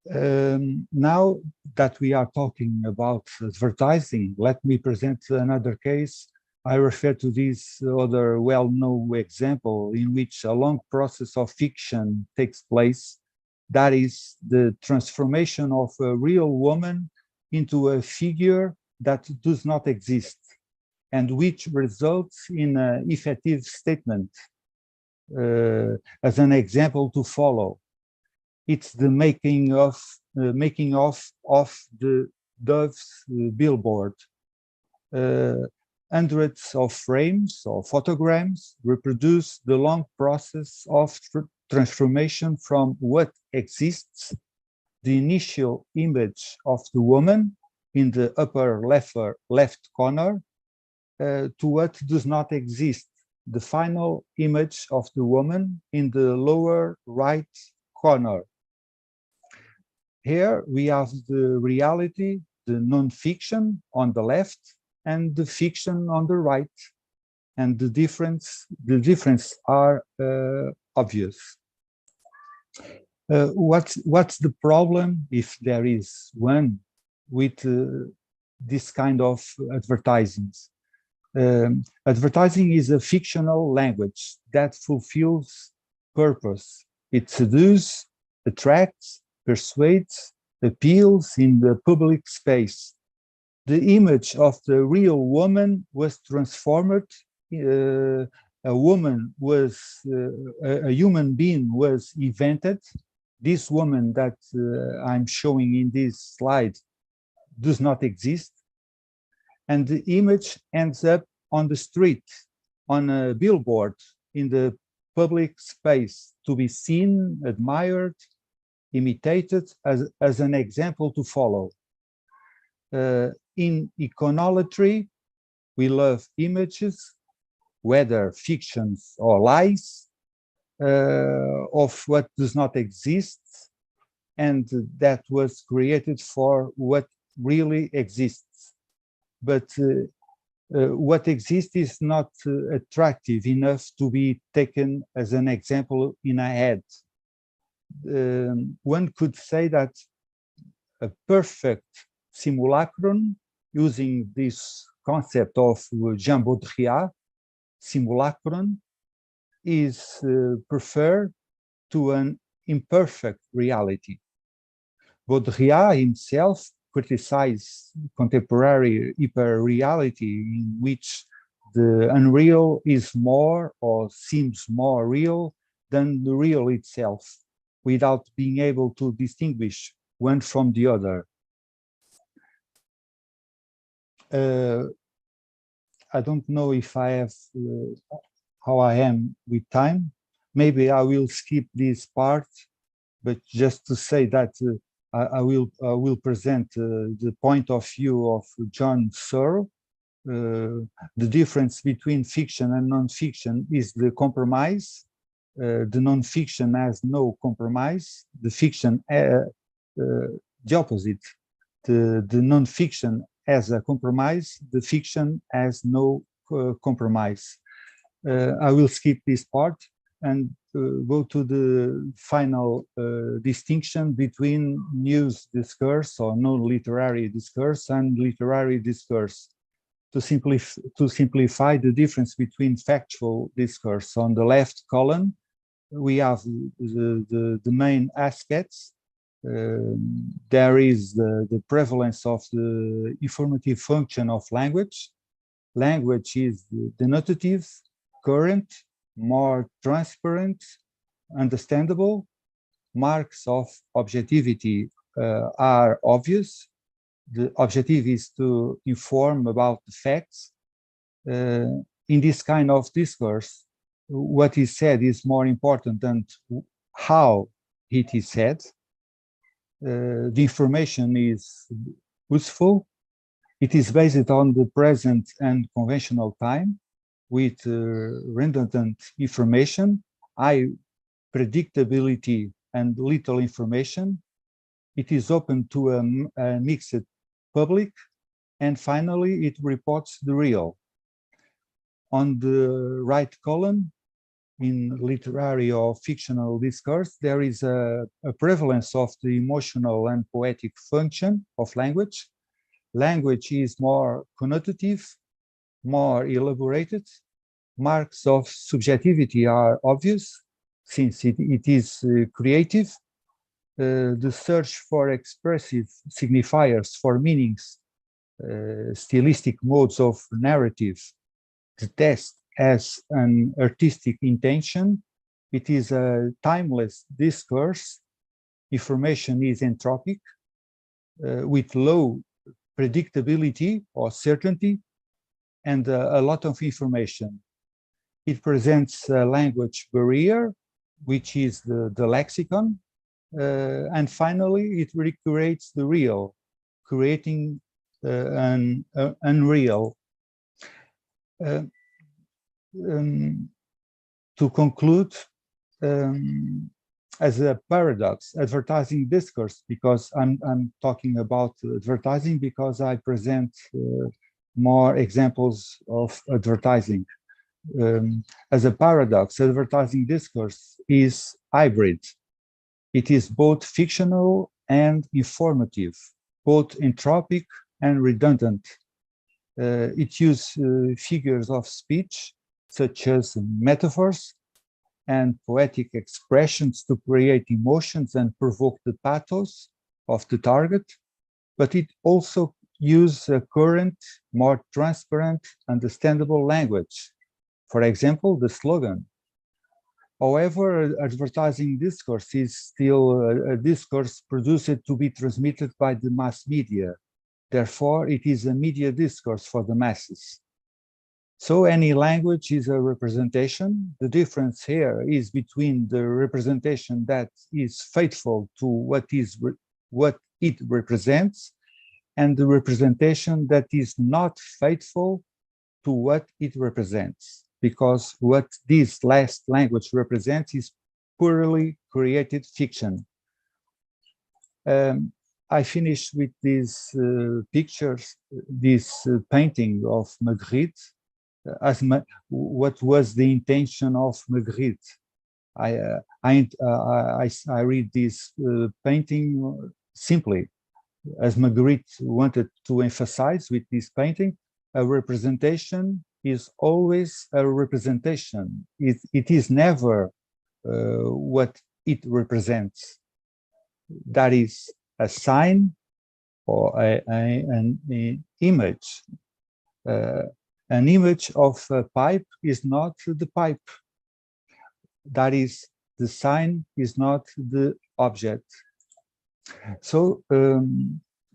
Now that we are talking about advertising, let me present another case. I refer to this other well-known example in which a long process of fiction takes place. That is the transformation of a real woman into a figure that does not exist, and which results in an effective statement. As an example to follow, it's the making of the Dove's billboard. Hundreds of frames or photograms reproduce the long process of transformation from what exists, the initial image of the woman in the upper left corner, to what does not exist, the final image of the woman in the lower right corner. Here we have the reality, the non-fiction on the left, and the fiction on the right, and the difference are obvious. What's the problem, if there is one, with this kind of advertisings? Advertising is a fictional language that fulfills purpose. It seduces, attracts, persuades, appeals in the public space. The image of the real woman was transformed. A human being was invented. This woman that I'm showing in this slide does not exist. And the image ends up on the street, on a billboard, in the public space, to be seen, admired, imitated as an example to follow. In iconolatry, we love images, whether fictions or lies, of what does not exist, and that was created for what really exists. But what exists is not attractive enough to be taken as an example in a head. One could say that a perfect simulacrum, using this concept of Jean Baudrillard, simulacrum, is preferred to an imperfect reality. Baudrillard himself criticized contemporary hyper-reality, in which the unreal is more or seems more real than the real itself, without being able to distinguish one from the other. I don't know if I have how I am with time. Maybe I will skip this part, but just to say that I will present the point of view of John Searle. The difference between fiction and non-fiction is the compromise. The non-fiction has no compromise. The fiction, the opposite. The non-fiction has a compromise. The fiction has no compromise. I will skip this part and go to the final distinction between news discourse or non-literary discourse and literary discourse. To simplify the difference between factual discourse, on the left column, we have the main aspects. There is the prevalence of the informative function of language. Language is denotative, current, more transparent, understandable. Marks of objectivity are obvious. The objective is to inform about the facts. In this kind of discourse, what is said is more important than how it is said. The information is useful. It is based on the present and conventional time, with redundant information, high predictability, and little information. It is open to a mixed public, and finally, it reports the real. On the right column, in literary or fictional discourse, there is a prevalence of the emotional and poetic function of language. Language is more connotative, more elaborated. Marks of subjectivity are obvious, since it is creative. the search for expressive signifiers, for meanings, stylistic modes of narrative, the test as an artistic intention. It is a timeless discourse. Information is entropic, with low predictability or certainty, and a lot of information. It presents a language barrier, which is the lexicon. And finally, it recreates the real, creating an unreal. To conclude, as a paradox, advertising discourse, because I'm talking about advertising because I present more examples of advertising. As a paradox, advertising discourse is hybrid. It is both fictional and informative, both entropic and redundant. It uses figures of speech, such as metaphors and poetic expressions to create emotions and provoke the pathos of the target, but it also uses a current, more transparent, understandable language. For example, the slogan. However, advertising discourse is still a discourse produced to be transmitted by the mass media. Therefore, it is a media discourse for the masses. So any language is a representation. The difference here is between the representation that is faithful to what it represents and the representation that is not faithful to what it represents, because what this last language represents is purely created fiction. I finished with these pictures, this painting of Magritte, what was the intention of Magritte. I read this painting simply, as Magritte wanted to emphasize with this painting, a representation is always a representation. It is never what it represents. That is a sign or an image. An image of a pipe is not the pipe. That is, the sign is not the object. So the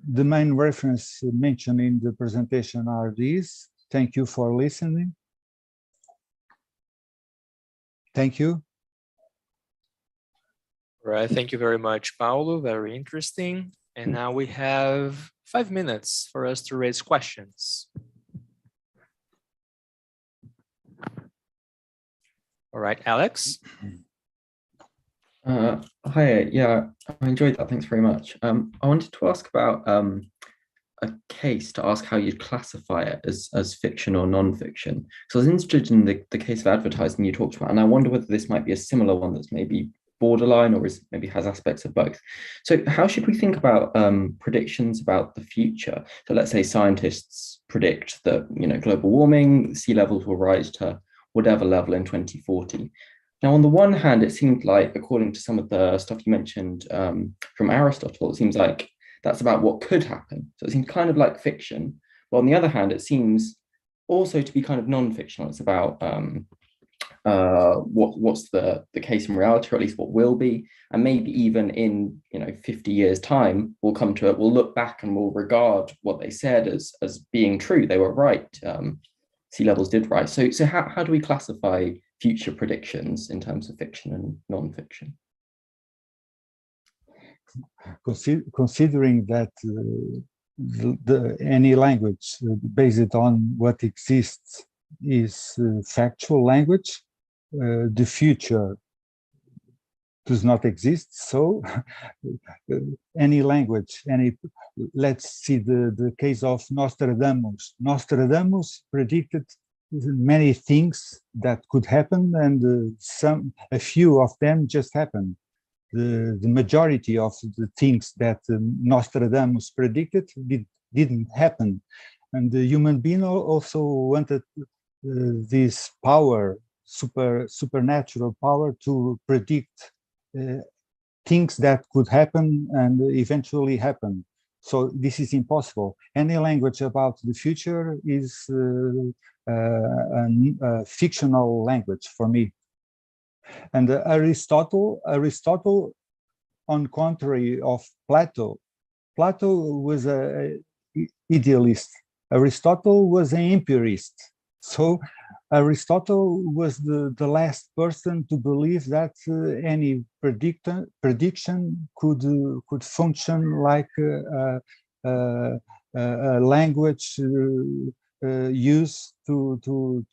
main reference mentioned in the presentation are these. Thank you for listening. Thank you. All right, thank you very much, Paulo. Very interesting. And now we have 5 minutes for us to raise questions. All right, Alex. Hi, yeah, I enjoyed that. Thanks very much. I wanted to ask about a case, to ask how you'd classify it as fiction or non-fiction. So I was interested in the case of advertising you talked about, and I wonder whether this might be a similar one that's maybe borderline or maybe has aspects of both. So how should we think about predictions about the future? So let's say scientists predict that, global warming, sea levels will rise to whatever level in 2040. Now, on the one hand, it seemed like, according to some of the stuff you mentioned from Aristotle, it seems like that's about what could happen. So it seems kind of like fiction. But on the other hand, it seems also to be kind of non-fictional. It's about what's the case in reality, or at least what will be. And maybe even in 50 years' time, we'll come to it, we'll look back and we'll regard what they said as being true. They were right. Sea levels did rise. So how do we classify future predictions in terms of fiction and non-fiction? Considering that any language based on what exists is factual language, the future does not exist. So any language, let's see the case of Nostradamus. Nostradamus predicted many things that could happen, and a few of them just happened. The majority of the things that Nostradamus predicted didn't happen. And the human being also wanted this power, supernatural power, to predict things that could happen and eventually happen. So this is impossible. Any language about the future is a fictional language for me. And Aristotle, on contrary of Plato was an idealist. Aristotle was an empirist. So Aristotle was the last person to believe that any prediction could function like a language used to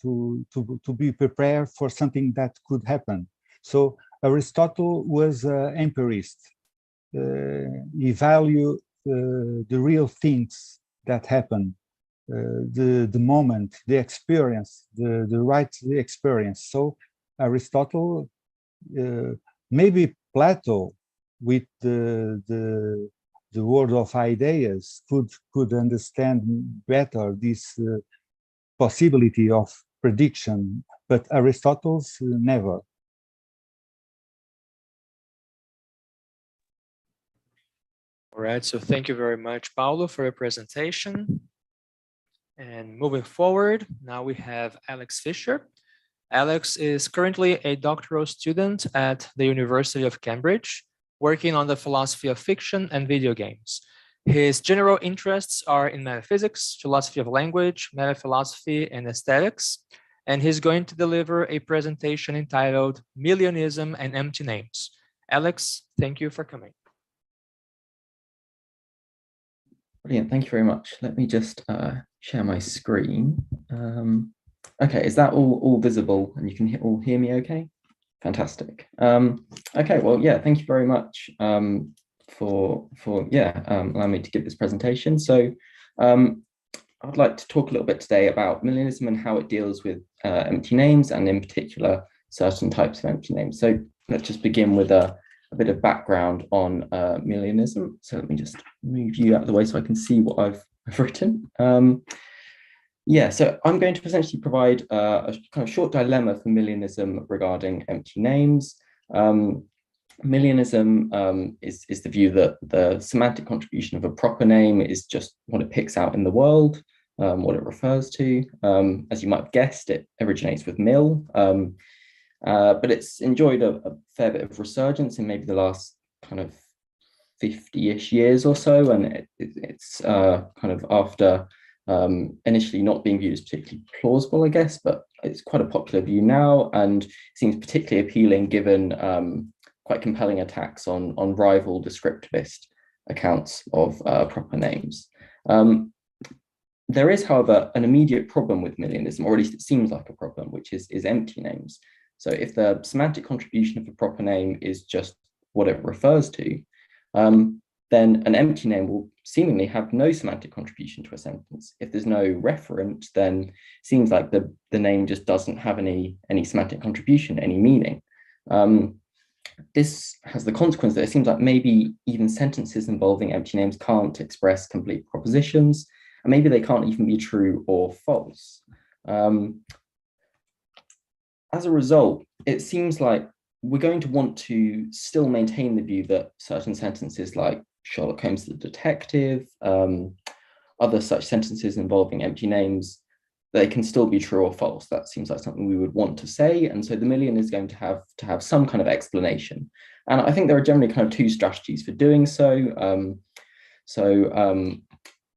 be prepared for something that could happen. So Aristotle was an empirist. He valued the real things that happen. The moment, the experience, the right experience. So Aristotle, maybe Plato, with the world of ideas, could understand better this possibility of prediction, but Aristotle's never. All right, so thank you very much, Paulo, for your presentation. And moving forward, now we have Alex Fisher. Alex is currently a doctoral student at the University of Cambridge, working on the philosophy of fiction and video games. His general interests are in metaphysics, philosophy of language, metaphilosophy, and aesthetics. And he's going to deliver a presentation entitled Millionism and Empty Names. Alex, thank you for coming. Brilliant, thank you very much. Let me just share my screen. Okay, is that all visible and you can all hear me okay? Fantastic. Okay, well, yeah, thank you very much for allowing me to give this presentation. So I'd like to talk a little bit today about Millionism and how it deals with empty names, and in particular, certain types of empty names. So let's just begin with a bit of background on Millionism. So let me just move you out of the way so I can see what I've written. Yeah, so I'm going to essentially provide a kind of short dilemma for Millionism regarding empty names. Millionism is the view that the semantic contribution of a proper name is just what it picks out in the world, what it refers to. As you might have guessed, it originates with mill, but it's enjoyed a fair bit of resurgence in maybe the last kind of 50-ish years or so, and it's kind of after initially not being viewed as particularly plausible, I guess, but it's quite a popular view now and seems particularly appealing given quite compelling attacks on rival descriptivist accounts of proper names. There is, however, an immediate problem with Millionism, or at least it seems like a problem, which is empty names. So if the semantic contribution of a proper name is just what it refers to, then an empty name will seemingly have no semantic contribution to a sentence. If there's no referent, then it seems like the name just doesn't have any semantic contribution, any meaning. This has the consequence that it seems like maybe even sentences involving empty names can't express complete propositions, and maybe they can't even be true or false. As a result, it seems like we're going to want to still maintain the view that certain sentences like Sherlock Holmes the detective, other such sentences involving empty names, they can still be true or false. That seems like something we would want to say. And so the Million is going to have some kind of explanation. And I think there are generally kind of two strategies for doing so.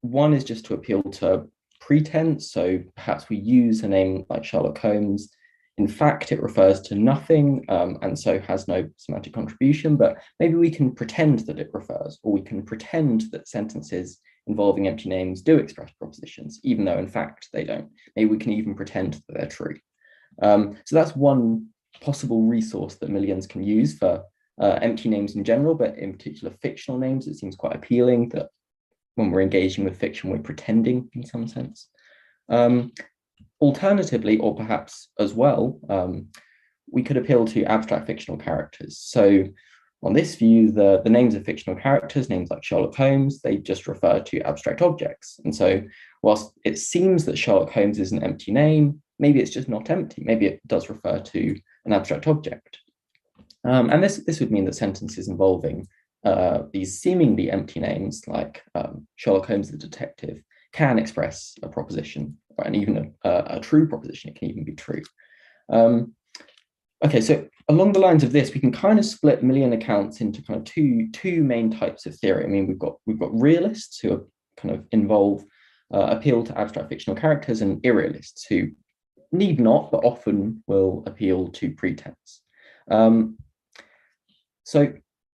One is just to appeal to pretense. So perhaps we use a name like Sherlock Holmes. In fact, it refers to nothing and so has no semantic contribution, but maybe we can pretend that it refers, or we can pretend that sentences involving empty names do express propositions, even though in fact they don't. Maybe we can even pretend that they're true. So that's one possible resource that Millions can use for empty names in general, but in particular fictional names. It seems quite appealing that when we're engaging with fiction, we're pretending in some sense. Alternatively, or perhaps as well, we could appeal to abstract fictional characters. So on this view, the names of fictional characters, names like Sherlock Holmes, they just refer to abstract objects. And so whilst it seems that Sherlock Holmes is an empty name, maybe it's just not empty. Maybe it does refer to an abstract object. And this would mean that sentences involving these seemingly empty names, like Sherlock Holmes the detective, can express a proposition, and even a true proposition. It can even be true. Okay, so along the lines of this, we can kind of split Millian accounts into kind of two main types of theory. I mean, we've got realists who are kind of involve appeal to abstract fictional characters, and irrealists who need not, but often will appeal to pretense. So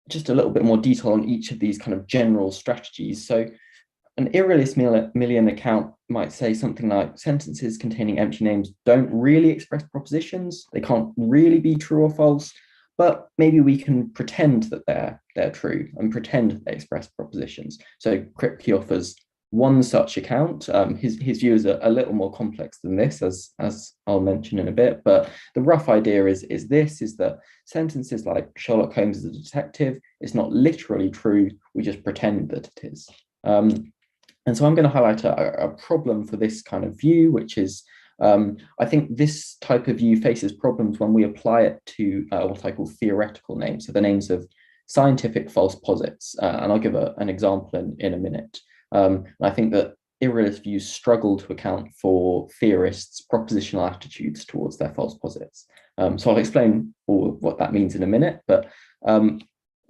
just a little bit more detail on each of these kind of general strategies. So an irrealist Millian account might say something like, sentences containing empty names don't really express propositions. They can't really be true or false, but maybe we can pretend that they're true and pretend that they express propositions. So Kripke offers one such account. His view is a little more complex than this, as I'll mention in a bit, but the rough idea is that sentences like Sherlock Holmes is a detective is not literally true, we just pretend that it is. And so I'm going to highlight a problem for this kind of view, which is, I think this type of view faces problems when we apply it to what I call theoretical names, so the names of scientific false posits. And I'll give an example in a minute. I think that irrealist views struggle to account for theorists' propositional attitudes towards their false posits. So I'll explain all of what that means in a minute, but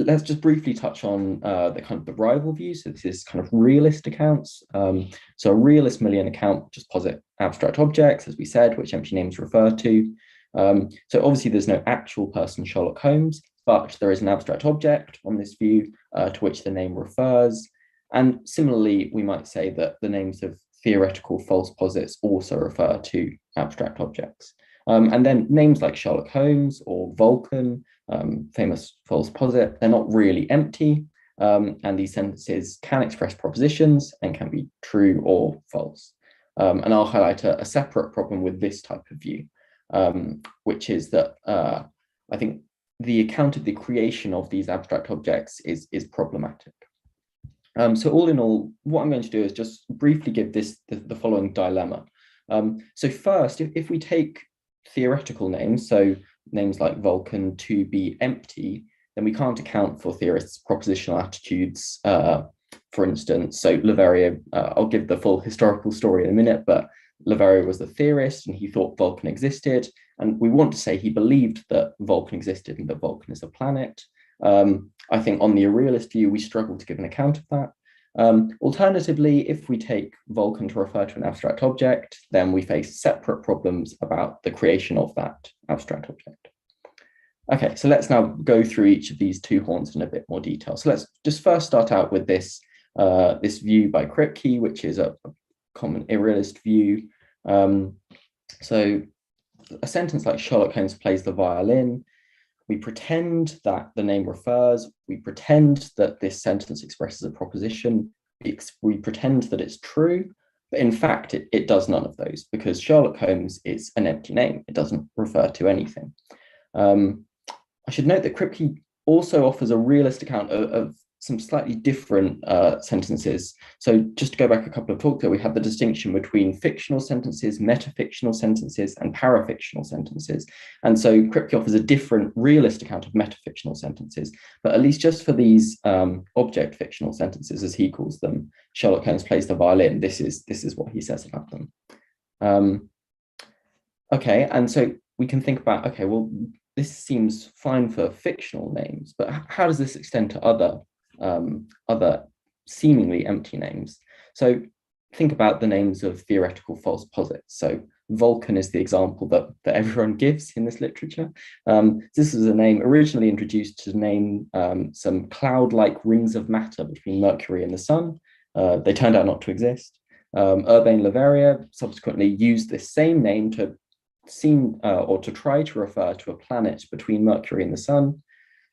let's just briefly touch on the rival view. So this is kind of realist accounts. So a realist Millian account just posit abstract objects, as we said, which empty names refer to. So obviously there's no actual person Sherlock Holmes, but there is an abstract object on this view to which the name refers. And similarly, we might say that the names of theoretical false posits also refer to abstract objects. And then names like Sherlock Holmes or Vulcan, famous false posit, they're not really empty. And these sentences can express propositions and can be true or false. And I'll highlight a separate problem with this type of view, which is that I think the account of the creation of these abstract objects is problematic. So all in all, what I'm going to do is just briefly give the following dilemma. So first, if we take theoretical names, so names like Vulcan, to be empty, then we can't account for theorists' propositional attitudes. For instance, so Leverrier, I'll give the full historical story in a minute, but Leverrier was the theorist and he thought Vulcan existed. And we want to say he believed that Vulcan existed and that Vulcan is a planet. I think on the irrealist view, we struggle to give an account of that. Alternatively, if we take Vulcan to refer to an abstract object, then we face separate problems about the creation of that abstract object. Okay, so let's now go through each of these two horns in a bit more detail. So let's just first start out with this view by Kripke, which is a common irrealist view. So a sentence like Sherlock Holmes plays the violin. We pretend that the name refers, we pretend that this sentence expresses a proposition, we pretend that it's true, but in fact, it does none of those because Sherlock Holmes is an empty name. It doesn't refer to anything. I should note that Kripke also offers a realist account of some slightly different sentences. So just to go back a couple of talks ago, we have the distinction between fictional sentences, metafictional sentences, and parafictional sentences. And so Kripke offers a different realist account of metafictional sentences, but at least just for these object fictional sentences, as he calls them, Sherlock Holmes plays the violin. This is what he says about them. Okay, and so we can think about, okay, well, this seems fine for fictional names, but how does this extend to other seemingly empty names? So think about the names of theoretical false posits. So Vulcan is the example that everyone gives in this literature. This is a name originally introduced to name some cloud-like rings of matter between Mercury and the Sun. They turned out not to exist. Urbain Leverrier subsequently used this same name to or to try to refer to a planet between Mercury and the Sun.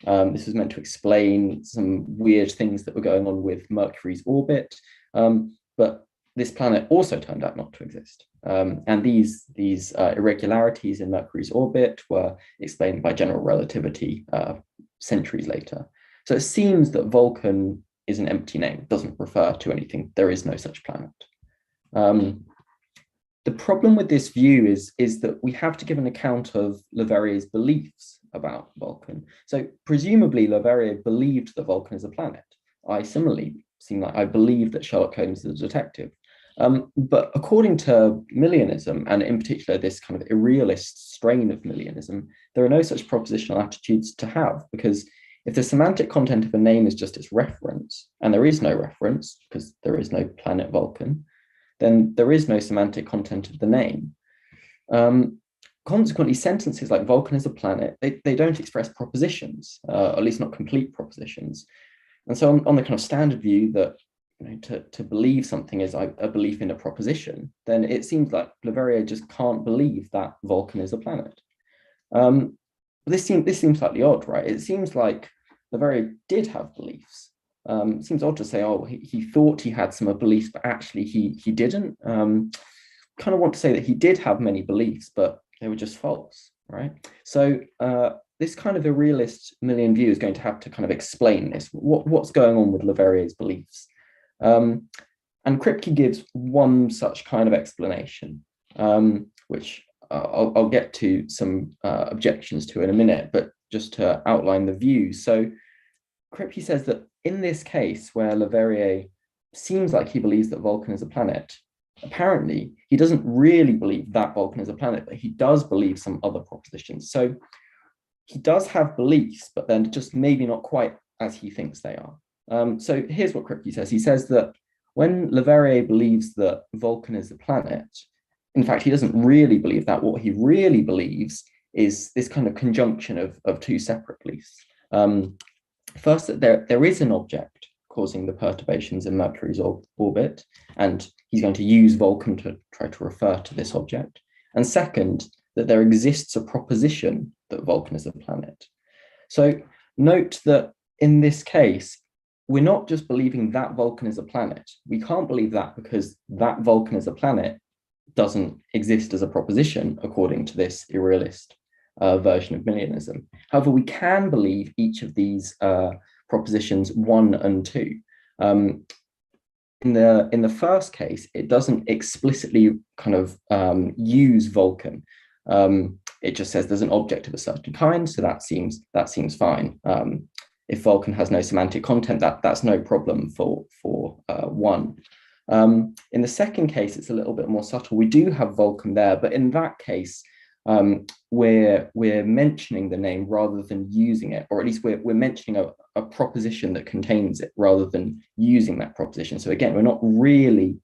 This was meant to explain some weird things that were going on with Mercury's orbit, but this planet also turned out not to exist. And these irregularities in Mercury's orbit were explained by general relativity centuries later. So it seems that Vulcan is an empty name, doesn't refer to anything. There is no such planet. the problem with this view is that we have to give an account of Leverrier's beliefs about Vulcan. So presumably Leverrier believed that Vulcan is a planet. I similarly seem like I believe that Sherlock Holmes is a detective. But according to Millionism, and in particular this kind of irrealist strain of Millionism, there are no such propositional attitudes to have, because if the semantic content of a name is just its reference, and there is no reference because there is no planet Vulcan, then there is no semantic content of the name. Consequently, sentences like Vulcan is a planet, they don't express propositions, at least not complete propositions. And so on the kind of standard view that to believe something is a belief in a proposition, then it seems like Leverrier just can't believe that Vulcan is a planet. This seems slightly odd, right? It seems like Leverrier did have beliefs. It seems odd to say, oh, he thought he had some beliefs, but actually he didn't. Kind of want to say that he did have many beliefs, but they were just false, right? So this kind of irrealist Millian view is going to have to kind of explain this. What's going on with Leverrier's beliefs? And Kripke gives one such kind of explanation, which I'll get to some objections to in a minute, but just to outline the view. So Kripke says that in this case where Leverrier seems like he believes that Vulcan is a planet, apparently he doesn't really believe that Vulcan is a planet, but he does believe some other propositions. So he does have beliefs, but then just maybe not quite as he thinks they are. So here's what Kripke says. He says that when Leverrier believes that Vulcan is a planet, in fact, he doesn't really believe that. What he really believes is this kind of conjunction of two separate beliefs. First, that there is an object causing the perturbations in Mercury's orbit, and he's going to use Vulcan to try to refer to this object. And second, that there exists a proposition that Vulcan is a planet. So note that in this case, we're not just believing that Vulcan is a planet. We can't believe that because that Vulcan is a planet doesn't exist as a proposition according to this irrealist version of Millionism. However, we can believe each of these propositions 1 and 2. In the first case, it doesn't explicitly kind of use Vulcan. It just says there's an object of a certain kind, so that seems fine. If Vulcan has no semantic content, that's no problem for 1. In the second case, it's a little bit more subtle. We do have Vulcan there, but in that case, we're mentioning the name rather than using it, or at least we're mentioning a proposition that contains it rather than using that proposition. So again, we're not really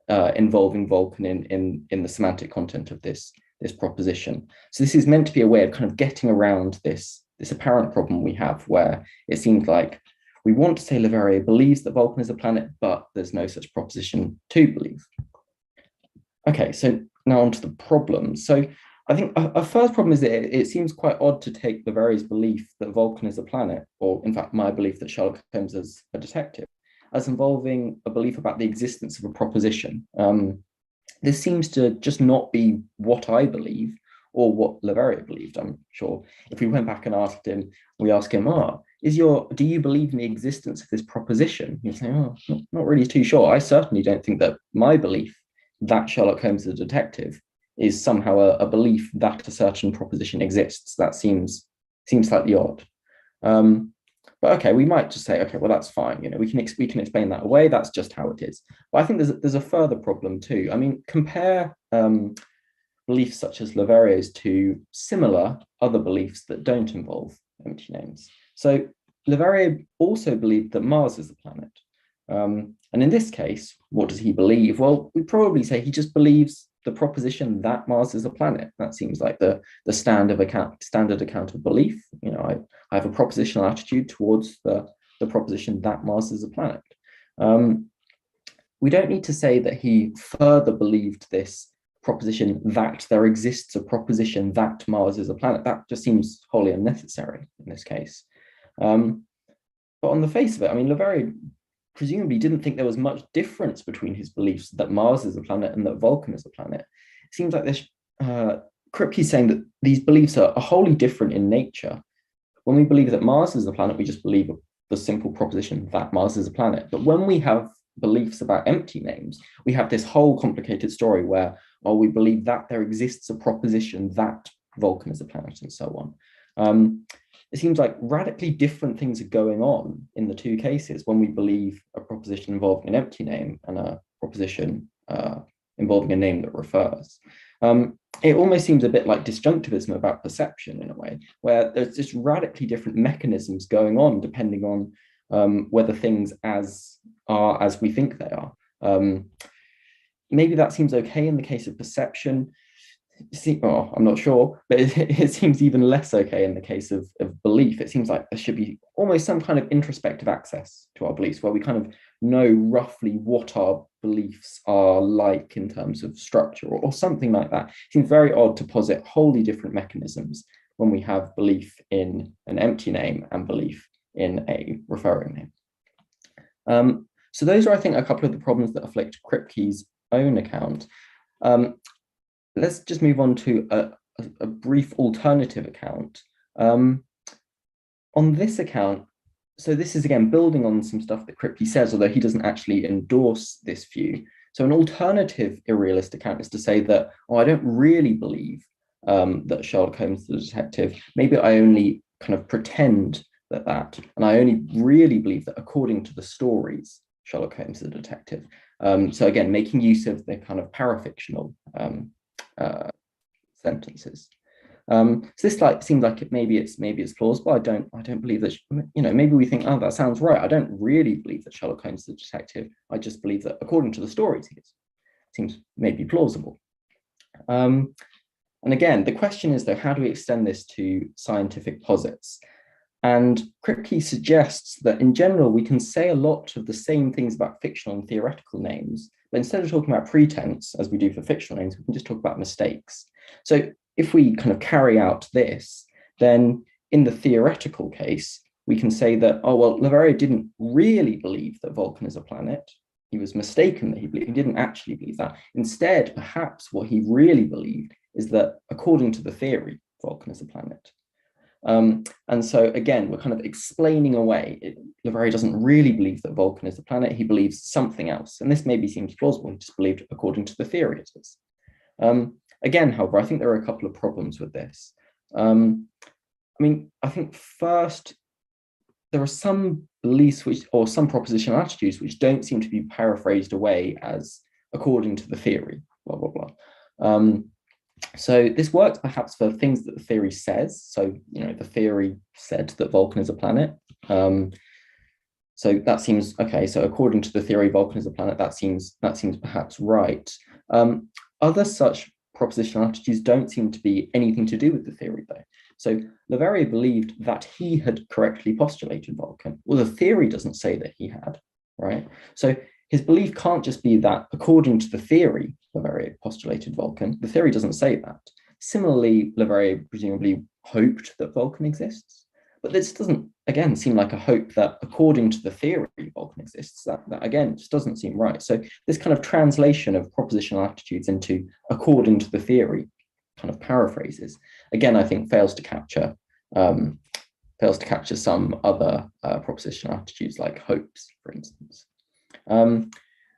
involving Vulcan in the semantic content of this proposition. So this is meant to be a way of kind of getting around this apparent problem we have, where it seems like we want to say Leverrier believes that Vulcan is a planet, but there's no such proposition to believe. Okay, so now on to the problem. So I think a first problem is that it seems quite odd to take Leverrier's belief that Vulcan is a planet, or in fact my belief that Sherlock Holmes is a detective, as involving a belief about the existence of a proposition. This seems to just not be what I believe or what Leverrier believed. I'm sure if we went back and asked him, do you believe in the existence of this proposition? He'd say, not really too sure. I certainly don't think that my belief that Sherlock Holmes is a detective is somehow a belief that a certain proposition exists. That seems slightly odd. But okay, we might just say, okay, well, that's fine. We can explain that away. That's just how it is. But I think there's a further problem too. I mean, compare beliefs such as Leverrier's to similar other beliefs that don't involve empty names. So Leverrier also believed that Mars is a planet. And in this case, what does he believe? Well, we'd probably say he just believes the proposition that Mars is a planet. That seems like the standard account of belief. I have a propositional attitude towards the proposition that Mars is a planet. We don't need to say that he further believed this proposition that there exists a proposition that Mars is a planet. That just seems wholly unnecessary in this case. But on the face of it, I mean, Leverrier presumably didn't think there was much difference between his beliefs that Mars is a planet and that Vulcan is a planet. It seems like this, Kripke's saying that these beliefs are wholly different in nature. When we believe that Mars is a planet, we just believe the simple proposition that Mars is a planet. But when we have beliefs about empty names, we have this whole complicated story where, well, we believe that there exists a proposition that Vulcan is a planet and so on. It seems like radically different things are going on in the two cases when we believe a proposition involving an empty name and a proposition involving a name that refers. It almost seems a bit like disjunctivism about perception in a way, where there's just radically different mechanisms going on depending on whether things are as we think they are. Maybe that seems okay in the case of perception. Oh, I'm not sure, but it seems even less okay in the case of belief. It seems like there should be almost some kind of introspective access to our beliefs where we kind of know roughly what our beliefs are like in terms of structure or something like that. It seems very odd to posit wholly different mechanisms when we have belief in an empty name and belief in a referring name. So those are, I think, a couple of the problems that afflict Kripke's own account. Let's just move on to a brief alternative account. On this account, so this is again building on some stuff that Kripke says, although he doesn't actually endorse this view. So an alternative irrealist account is to say that, oh, I don't really believe that Sherlock Holmes is the detective. Maybe I only kind of pretend that, and I only really believe that according to the stories, Sherlock Holmes is a detective. So again, making use of the kind of parafictional sentences. So this seems like maybe it's plausible. I don't believe that, maybe we think, oh, that sounds right. I don't really believe that Sherlock Holmes is a detective. I just believe that according to the stories he is. Seems maybe plausible. And again, the question is though, how do we extend this to scientific posits? And Kripke suggests that in general, we can say a lot of the same things about fictional and theoretical names, but instead of talking about pretense, as we do for fictional names, we can just talk about mistakes. So if we kind of carry out this, then in the theoretical case, we can say that, oh, well, Leverrier didn't really believe that Vulcan is a planet. He was mistaken that he didn't actually believe that. Instead, perhaps what he really believed is that according to the theory, Vulcan is a planet. And so again, we're kind of explaining away. Leverrier doesn't really believe that Vulcan is a planet. He believes something else. And this maybe seems plausible. He just believed according to the theory it is. Again, however, I think there are a couple of problems with this. I think first, there are some beliefs or some propositional attitudes which don't seem to be paraphrased away as according to the theory, blah, blah, blah. So this works perhaps for things that the theory says. So, the theory said that Vulcan is a planet. So that seems okay. So according to the theory, Vulcan is a planet. That seems perhaps right. Other such propositional attitudes don't seem to be anything to do with the theory, though. So Leverrier believed that he had correctly postulated Vulcan. Well, the theory doesn't say that he had, right? So his belief can't just be that according to the theory, Leverrier postulated Vulcan. The theory doesn't say that. Similarly, Leverrier presumably hoped that Vulcan exists. But this doesn't, again, seem like a hope that according to the theory, Vulcan exists. That again, just doesn't seem right. So this kind of translation of propositional attitudes into according to the theory kind of paraphrases, again, I think fails to capture some other propositional attitudes like hopes, for instance. And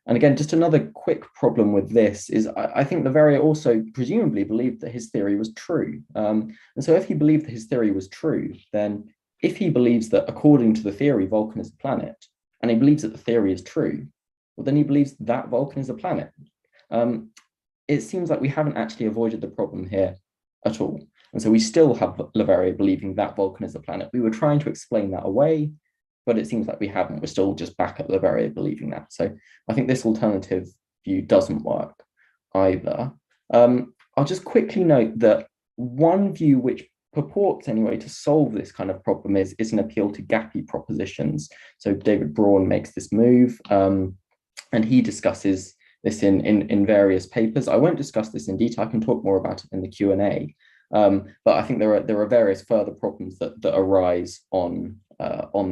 again, just another quick problem with this is I think Leverrier also presumably believed that his theory was true. And so if he believed that his theory was true, then if he believes that according to the theory, Vulcan is a planet, and he believes that the theory is true, well, then he believes that Vulcan is a planet. It seems like we haven't actually avoided the problem here at all. And so we still have Leverrier believing that Vulcan is a planet. We were trying to explain that away, but it seems like we haven't. We're still just back at Leverrier believing that. So I think this alternative view doesn't work either. I'll just quickly note that one view which purports anyway to solve this kind of problem is an appeal to gappy propositions. So David Braun makes this move, and he discusses this in various papers. I won't discuss this in detail. I can talk more about it in the Q&A. But I think there are various further problems that arise on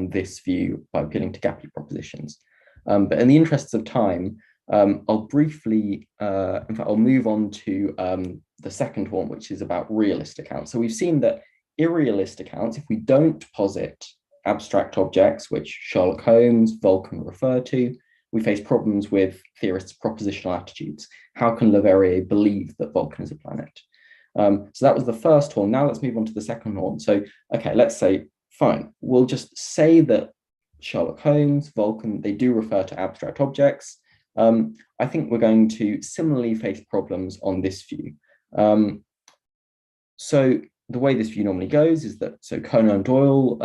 this view by appealing to gappy propositions. But in the interests of time, I'll briefly, in fact, I'll move on to the second one, which is about realist accounts. So we've seen that irrealist accounts, if we don't posit abstract objects, which Sherlock Holmes, Vulcan refer to, we face problems with theorists' propositional attitudes. How can Leverrier believe that Vulcan is a planet? So that was the first horn. Now let's move on to the second horn. So, okay, let's say, fine, we'll just say that Sherlock Holmes, Vulcan, they do refer to abstract objects. I think we're going to similarly face problems on this view. So the way this view normally goes is that, so Conan Doyle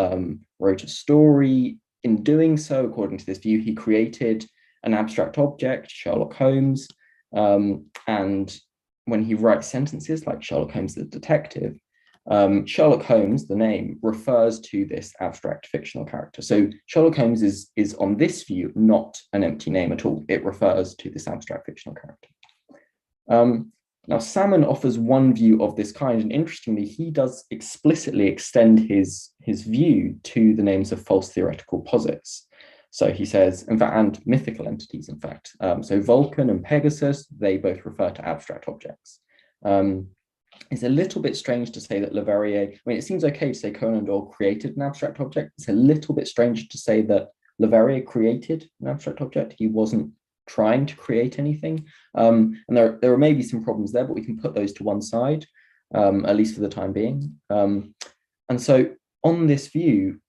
wrote a story. In doing so, according to this view, he created an abstract object, Sherlock Holmes, and when he writes sentences like Sherlock Holmes the detective, Sherlock Holmes, the name, refers to this abstract fictional character. So Sherlock Holmes is on this view not an empty name at all. It refers to this abstract fictional character. Now, Salmon offers one view of this kind, and interestingly, he does explicitly extend his view to the names of false theoretical posits. So he says, in fact, and mythical entities, in fact. So Vulcan and Pegasus, they both refer to abstract objects. It's a little bit strange to say that Leverrier, I mean, it seems okay to say Conan Doyle created an abstract object. It's a little bit strange to say that Leverrier created an abstract object. He wasn't trying to create anything. And there are maybe some problems there, but we can put those to one side, at least for the time being. And so on this view,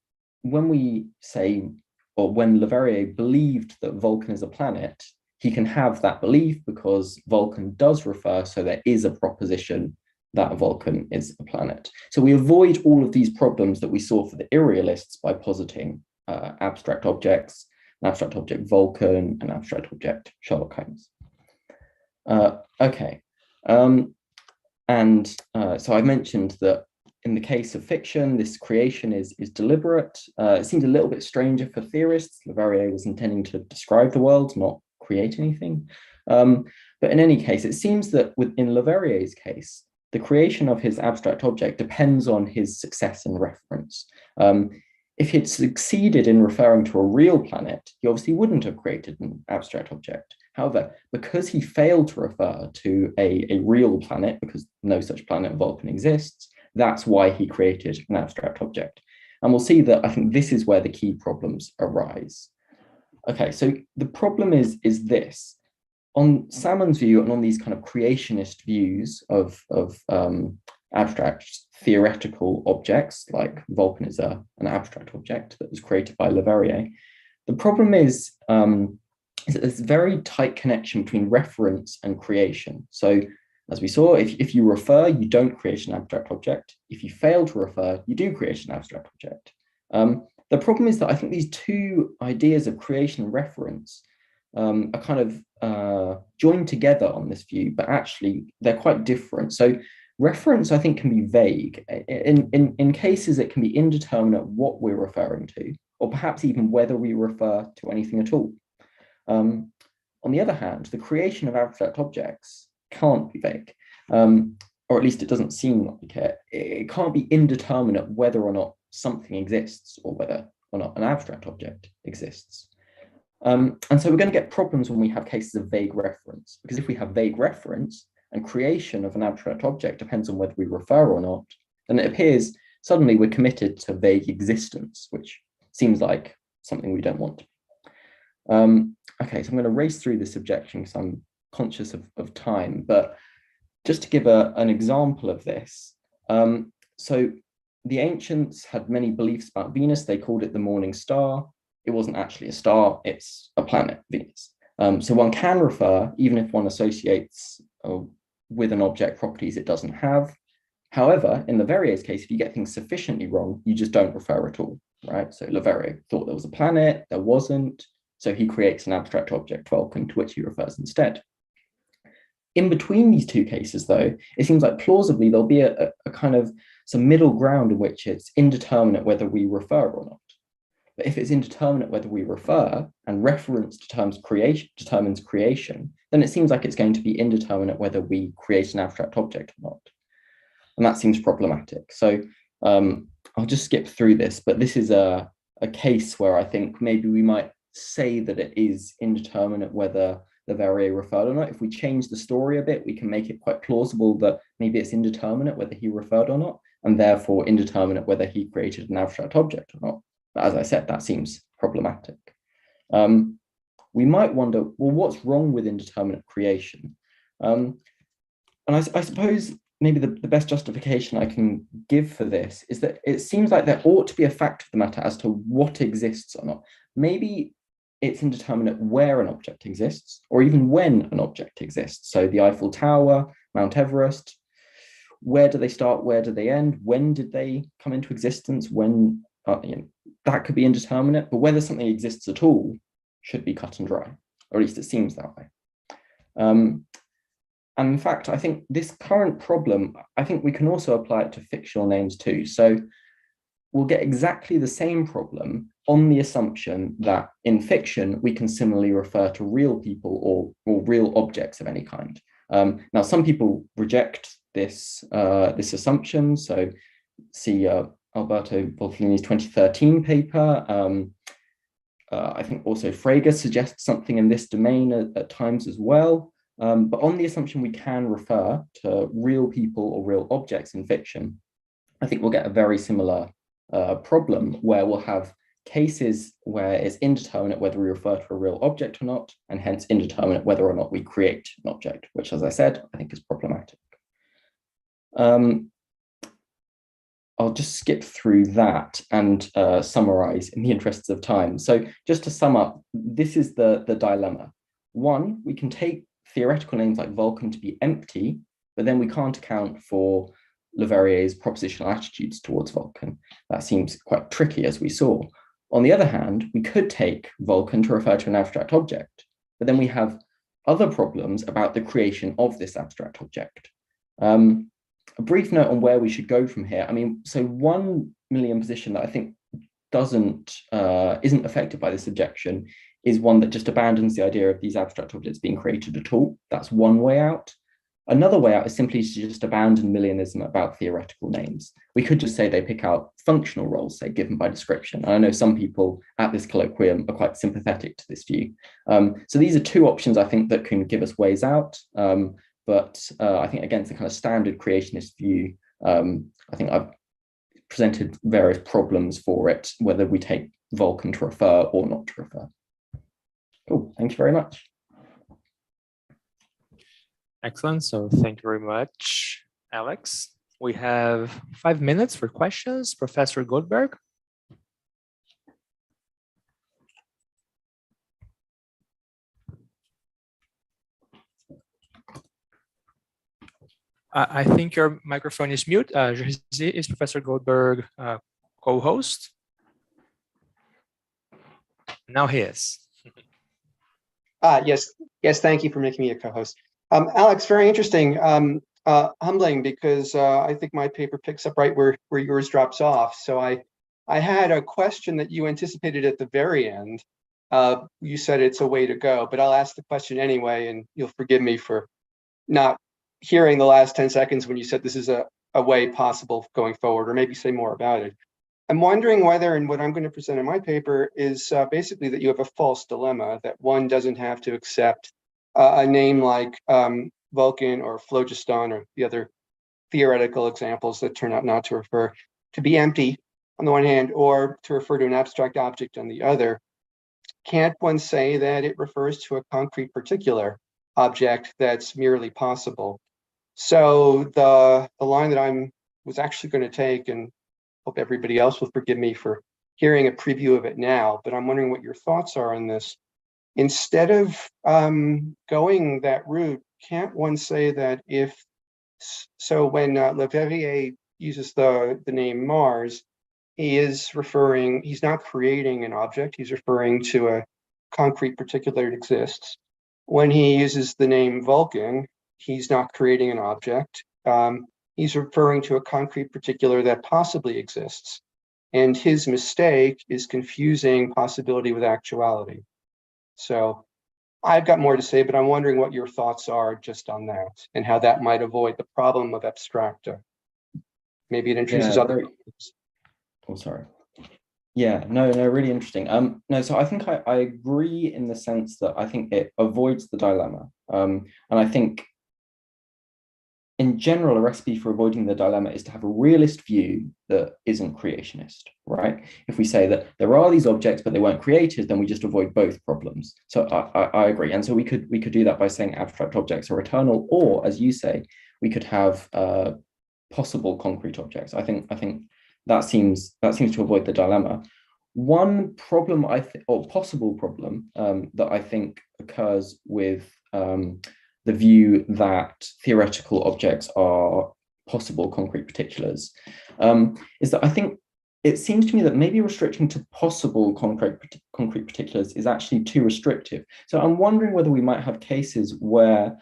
when we say, or when Leverrier believed that Vulcan is a planet, he can have that belief because Vulcan does refer, so there is a proposition that Vulcan is a planet. So we avoid all of these problems that we saw for the irrealists by positing abstract objects, an abstract object Vulcan, an abstract object Sherlock Holmes. Okay, so I mentioned that in the case of fiction, this creation is deliberate. It seemed a little bit stranger for theorists. Leverrier was intending to describe the world, not create anything. But in any case, it seems that within Leverrier's case, the creation of his abstract object depends on his success in reference. If he'd succeeded in referring to a real planet, he obviously wouldn't have created an abstract object. However, because he failed to refer to a real planet, because no such planet Vulcan exists, that's why he created an abstract object. And we'll see that I think this is where the key problems arise. Okay, so the problem is this. On Salmon's view and on these kind of creationist views of abstract theoretical objects, like Vulcan is an abstract object that was created by Leverrier, the problem is there's a very tight connection between reference and creation. So as we saw, if you refer, you don't create an abstract object. If you fail to refer, you do create an abstract object. The problem is that I think these two ideas of creation and reference are kind of joined together on this view, but actually they're quite different. So reference, I think, can be vague. In cases, it can be indeterminate what we're referring to, or perhaps even whether we refer to anything at all. On the other hand, the creation of abstract objects can't be vague, or at least it doesn't seem like it. It can't be indeterminate whether or not something exists or whether or not an abstract object exists. And so we're going to get problems when we have cases of vague reference, because if we have vague reference and creation of an abstract object depends on whether we refer or not, then it appears suddenly we're committed to vague existence, which seems like something we don't want. Okay, so I'm going to race through this objection because I'm conscious of time, but just to give an example of this. So the ancients had many beliefs about Venus. They called it the morning star. It wasn't actually a star, it's a planet, Venus. So one can refer, even if one associates with an object properties it doesn't have. However, in Leverrier's case, if you get things sufficiently wrong, you just don't refer at all, right? So Leverrier thought there was a planet, there wasn't. So he creates an abstract object, Vulcan, to which he refers instead. In between these two cases, though, it seems like plausibly there'll be a kind of some middle ground in which it's indeterminate whether we refer or not. But if it's indeterminate whether we refer and reference determines creation, then it seems like it's going to be indeterminate whether we create an abstract object or not. And that seems problematic. So I'll just skip through this, but this is a case where I think maybe we might say that it is indeterminate whether Leverrier referred or not. If we change the story a bit, we can make it quite plausible that maybe it's indeterminate whether he referred or not, and therefore indeterminate whether he created an abstract object or not. But as I said, that seems problematic. we might wonder, well, what's wrong with indeterminate creation? And I suppose maybe the best justification I can give for this is that it seems like there ought to be a fact of the matter as to what exists or not. Maybe it's indeterminate where an object exists, or even when an object exists. So the Eiffel Tower, Mount Everest, where do they start? Where do they end? When did they come into existence? When, that could be indeterminate, but whether something exists at all should be cut and dry, or at least it seems that way. And in fact, I think this current problem, I think we can also apply it to fictional names too. So we'll get exactly the same problem on the assumption that in fiction, we can similarly refer to real people or real objects of any kind. Now, some people reject this assumption. So see Alberto Volflini's 2013 paper. I think also Frege suggests something in this domain at times as well. But on the assumption we can refer to real people or real objects in fiction, I think we'll get a very similar problem where we'll have cases where it's indeterminate whether we refer to a real object or not, and hence indeterminate whether or not we create an object, which, as I said, I think is problematic. I'll just skip through that and summarize in the interests of time. So just to sum up, this is the dilemma. One, we can take theoretical names like Vulcan to be empty, but then we can't account for Leverrier's propositional attitudes towards Vulcan. That seems quite tricky, as we saw. On the other hand, we could take Vulcan to refer to an abstract object, but then we have other problems about the creation of this abstract object. A brief note on where we should go from here. I mean, so one Millian position that I think isn't affected by this objection is one that just abandons the idea of these abstract objects being created at all. That's one way out. Another way out is simply to just abandon Millionism about theoretical names. We could just say they pick out functional roles, say, given by description. And I know some people at this colloquium are quite sympathetic to this view. So these are two options, I think, that can give us ways out. But I think against the kind of standard creationist view, I think I've presented various problems for it, whether we take Vulcan to refer or not to refer. Cool, thank you very much. Excellent, so thank you very much, Alex. We have 5 minutes for questions. Professor Goldberg. I think your microphone is mute. Is Professor Goldberg co-host? Now he is. Yes, thank you for making me a co-host. Alex, very interesting, humbling, because I think my paper picks up right where yours drops off. So I had a question that you anticipated at the very end. You said it's a way to go, but I'll ask the question anyway, and you'll forgive me for not hearing the last 10 seconds when you said this is a way possible going forward, or maybe say more about it. I'm wondering whether, and what I'm going to present in my paper is basically that you have a false dilemma, that one doesn't have to accept a name like Vulcan or phlogiston or the other theoretical examples that turn out not to refer to be empty on the one hand, or to refer to an abstract object on the other. Can't one say that it refers to a concrete particular object that's merely possible? So the line that I was actually going to take, and hope everybody else will forgive me for hearing a preview of it now, but I'm wondering what your thoughts are on this. Instead of going that route, can't one say that when Leverrier uses the name Mars, he's not creating an object, he's referring to a concrete particular that exists. When he uses the name Vulcan, he's not creating an object. He's referring to a concrete particular that possibly exists. And his mistake is confusing possibility with actuality. So I've got more to say, but I'm wondering what your thoughts are just on that and how that might avoid the problem of abstracta. Maybe it introduces other problems. Oh, sorry. Yeah, no, really interesting. No, so I think I agree in the sense that I think it avoids the dilemma. And I think in general, a recipe for avoiding the dilemma is to have a realist view that isn't creationist, right? If we say that there are these objects, but they weren't created, then we just avoid both problems. So I agree. And so we could do that by saying abstract objects are eternal, or as you say, we could have possible concrete objects. I think that seems to avoid the dilemma. One problem or possible problem that I think occurs with the view that theoretical objects are possible concrete particulars is that I think it seems to me that maybe restricting to possible concrete particulars is actually too restrictive. So I'm wondering whether we might have cases where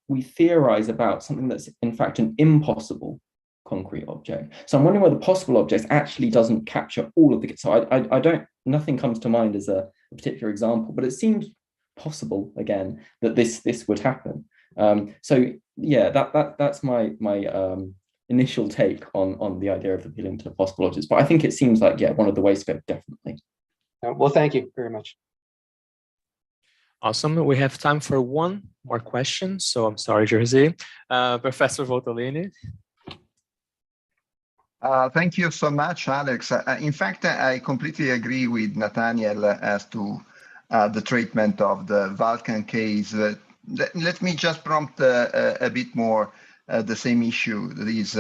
we theorize about something that's in fact an impossible concrete object. So I'm wondering whether possible objects actually doesn't capture all of the. So I don't. Nothing comes to mind as a particular example, but it seems possible again that this would happen. So yeah, that's my initial take on the idea of appealing to possible objects. But I think it seems like one of the ways to go, definitely. Well, thank you very much. Awesome. We have time for one more question. So I'm sorry, Jersey. Professor Voltolini. Thank you so much, Alex. In fact, I completely agree with Nathaniel as to the treatment of the Vulcan case. Let me just prompt a bit more the same issue. That is,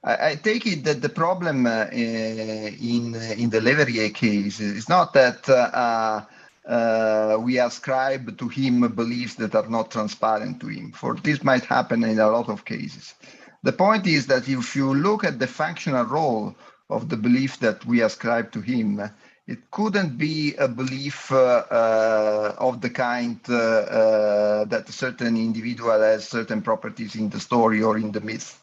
I take it that the problem in the Leverrier case is not that we ascribe to him beliefs that are not transparent to him, for this might happen in a lot of cases. The point is that if you look at the functional role of the belief that we ascribe to him, it couldn't be a belief of the kind that a certain individual has certain properties in the story or in the myth.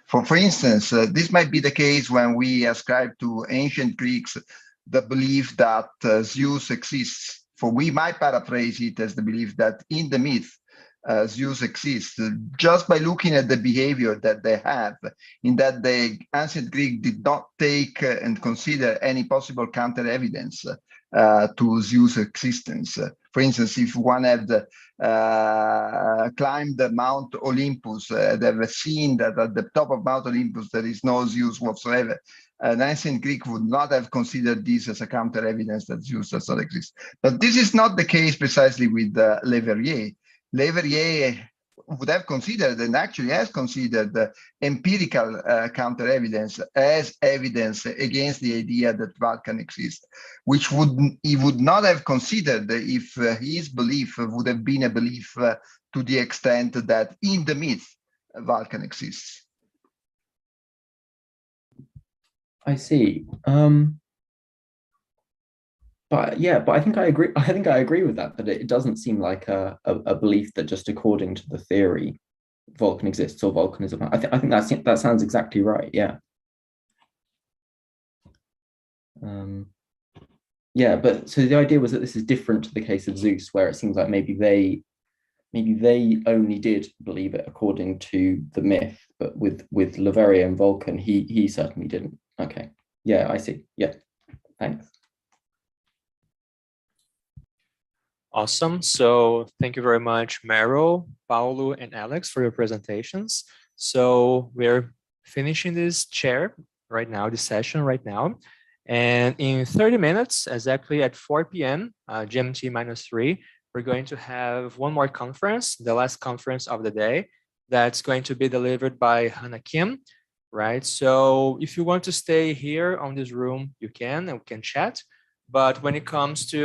For instance, this might be the case when we ascribe to ancient Greeks the belief that Zeus exists. For we might paraphrase it as the belief that in the myth, Zeus exists, just by looking at the behavior that they have, in that the ancient Greek did not take and consider any possible counter evidence to Zeus' existence. For instance, if one had climbed Mount Olympus, they've seen that at the top of Mount Olympus there is no Zeus whatsoever. An ancient Greek would not have considered this as a counter evidence that Zeus does not exist. But this is not the case precisely with Leverrier. Leverrier would have considered, and actually has considered, the empirical counter evidence as evidence against the idea that Vulcan exists, which he would not have considered if his belief would have been a belief to the extent that in the myth Vulcan exists. I see. But I think I agree. I think I agree with that. But it doesn't seem like a belief that just according to the theory, Vulcan exists or volcanism. I think that sounds exactly right. Yeah. But so the idea was that this is different to the case of Zeus, where it seems like maybe they only did believe it according to the myth, but with Leverrier and Vulcan, he certainly didn't. Okay. Yeah, I see. Yeah. Thanks. Awesome. So thank you very much, Merel, Paulo, and Alex for your presentations. So we're finishing this session right now. And in 30 minutes, exactly at 4 p.m. GMT -3, we're going to have one more conference, the last conference of the day, that's going to be delivered by Hannah Kim, right? So if you want to stay here on this room, you can, and we can chat. But when it comes to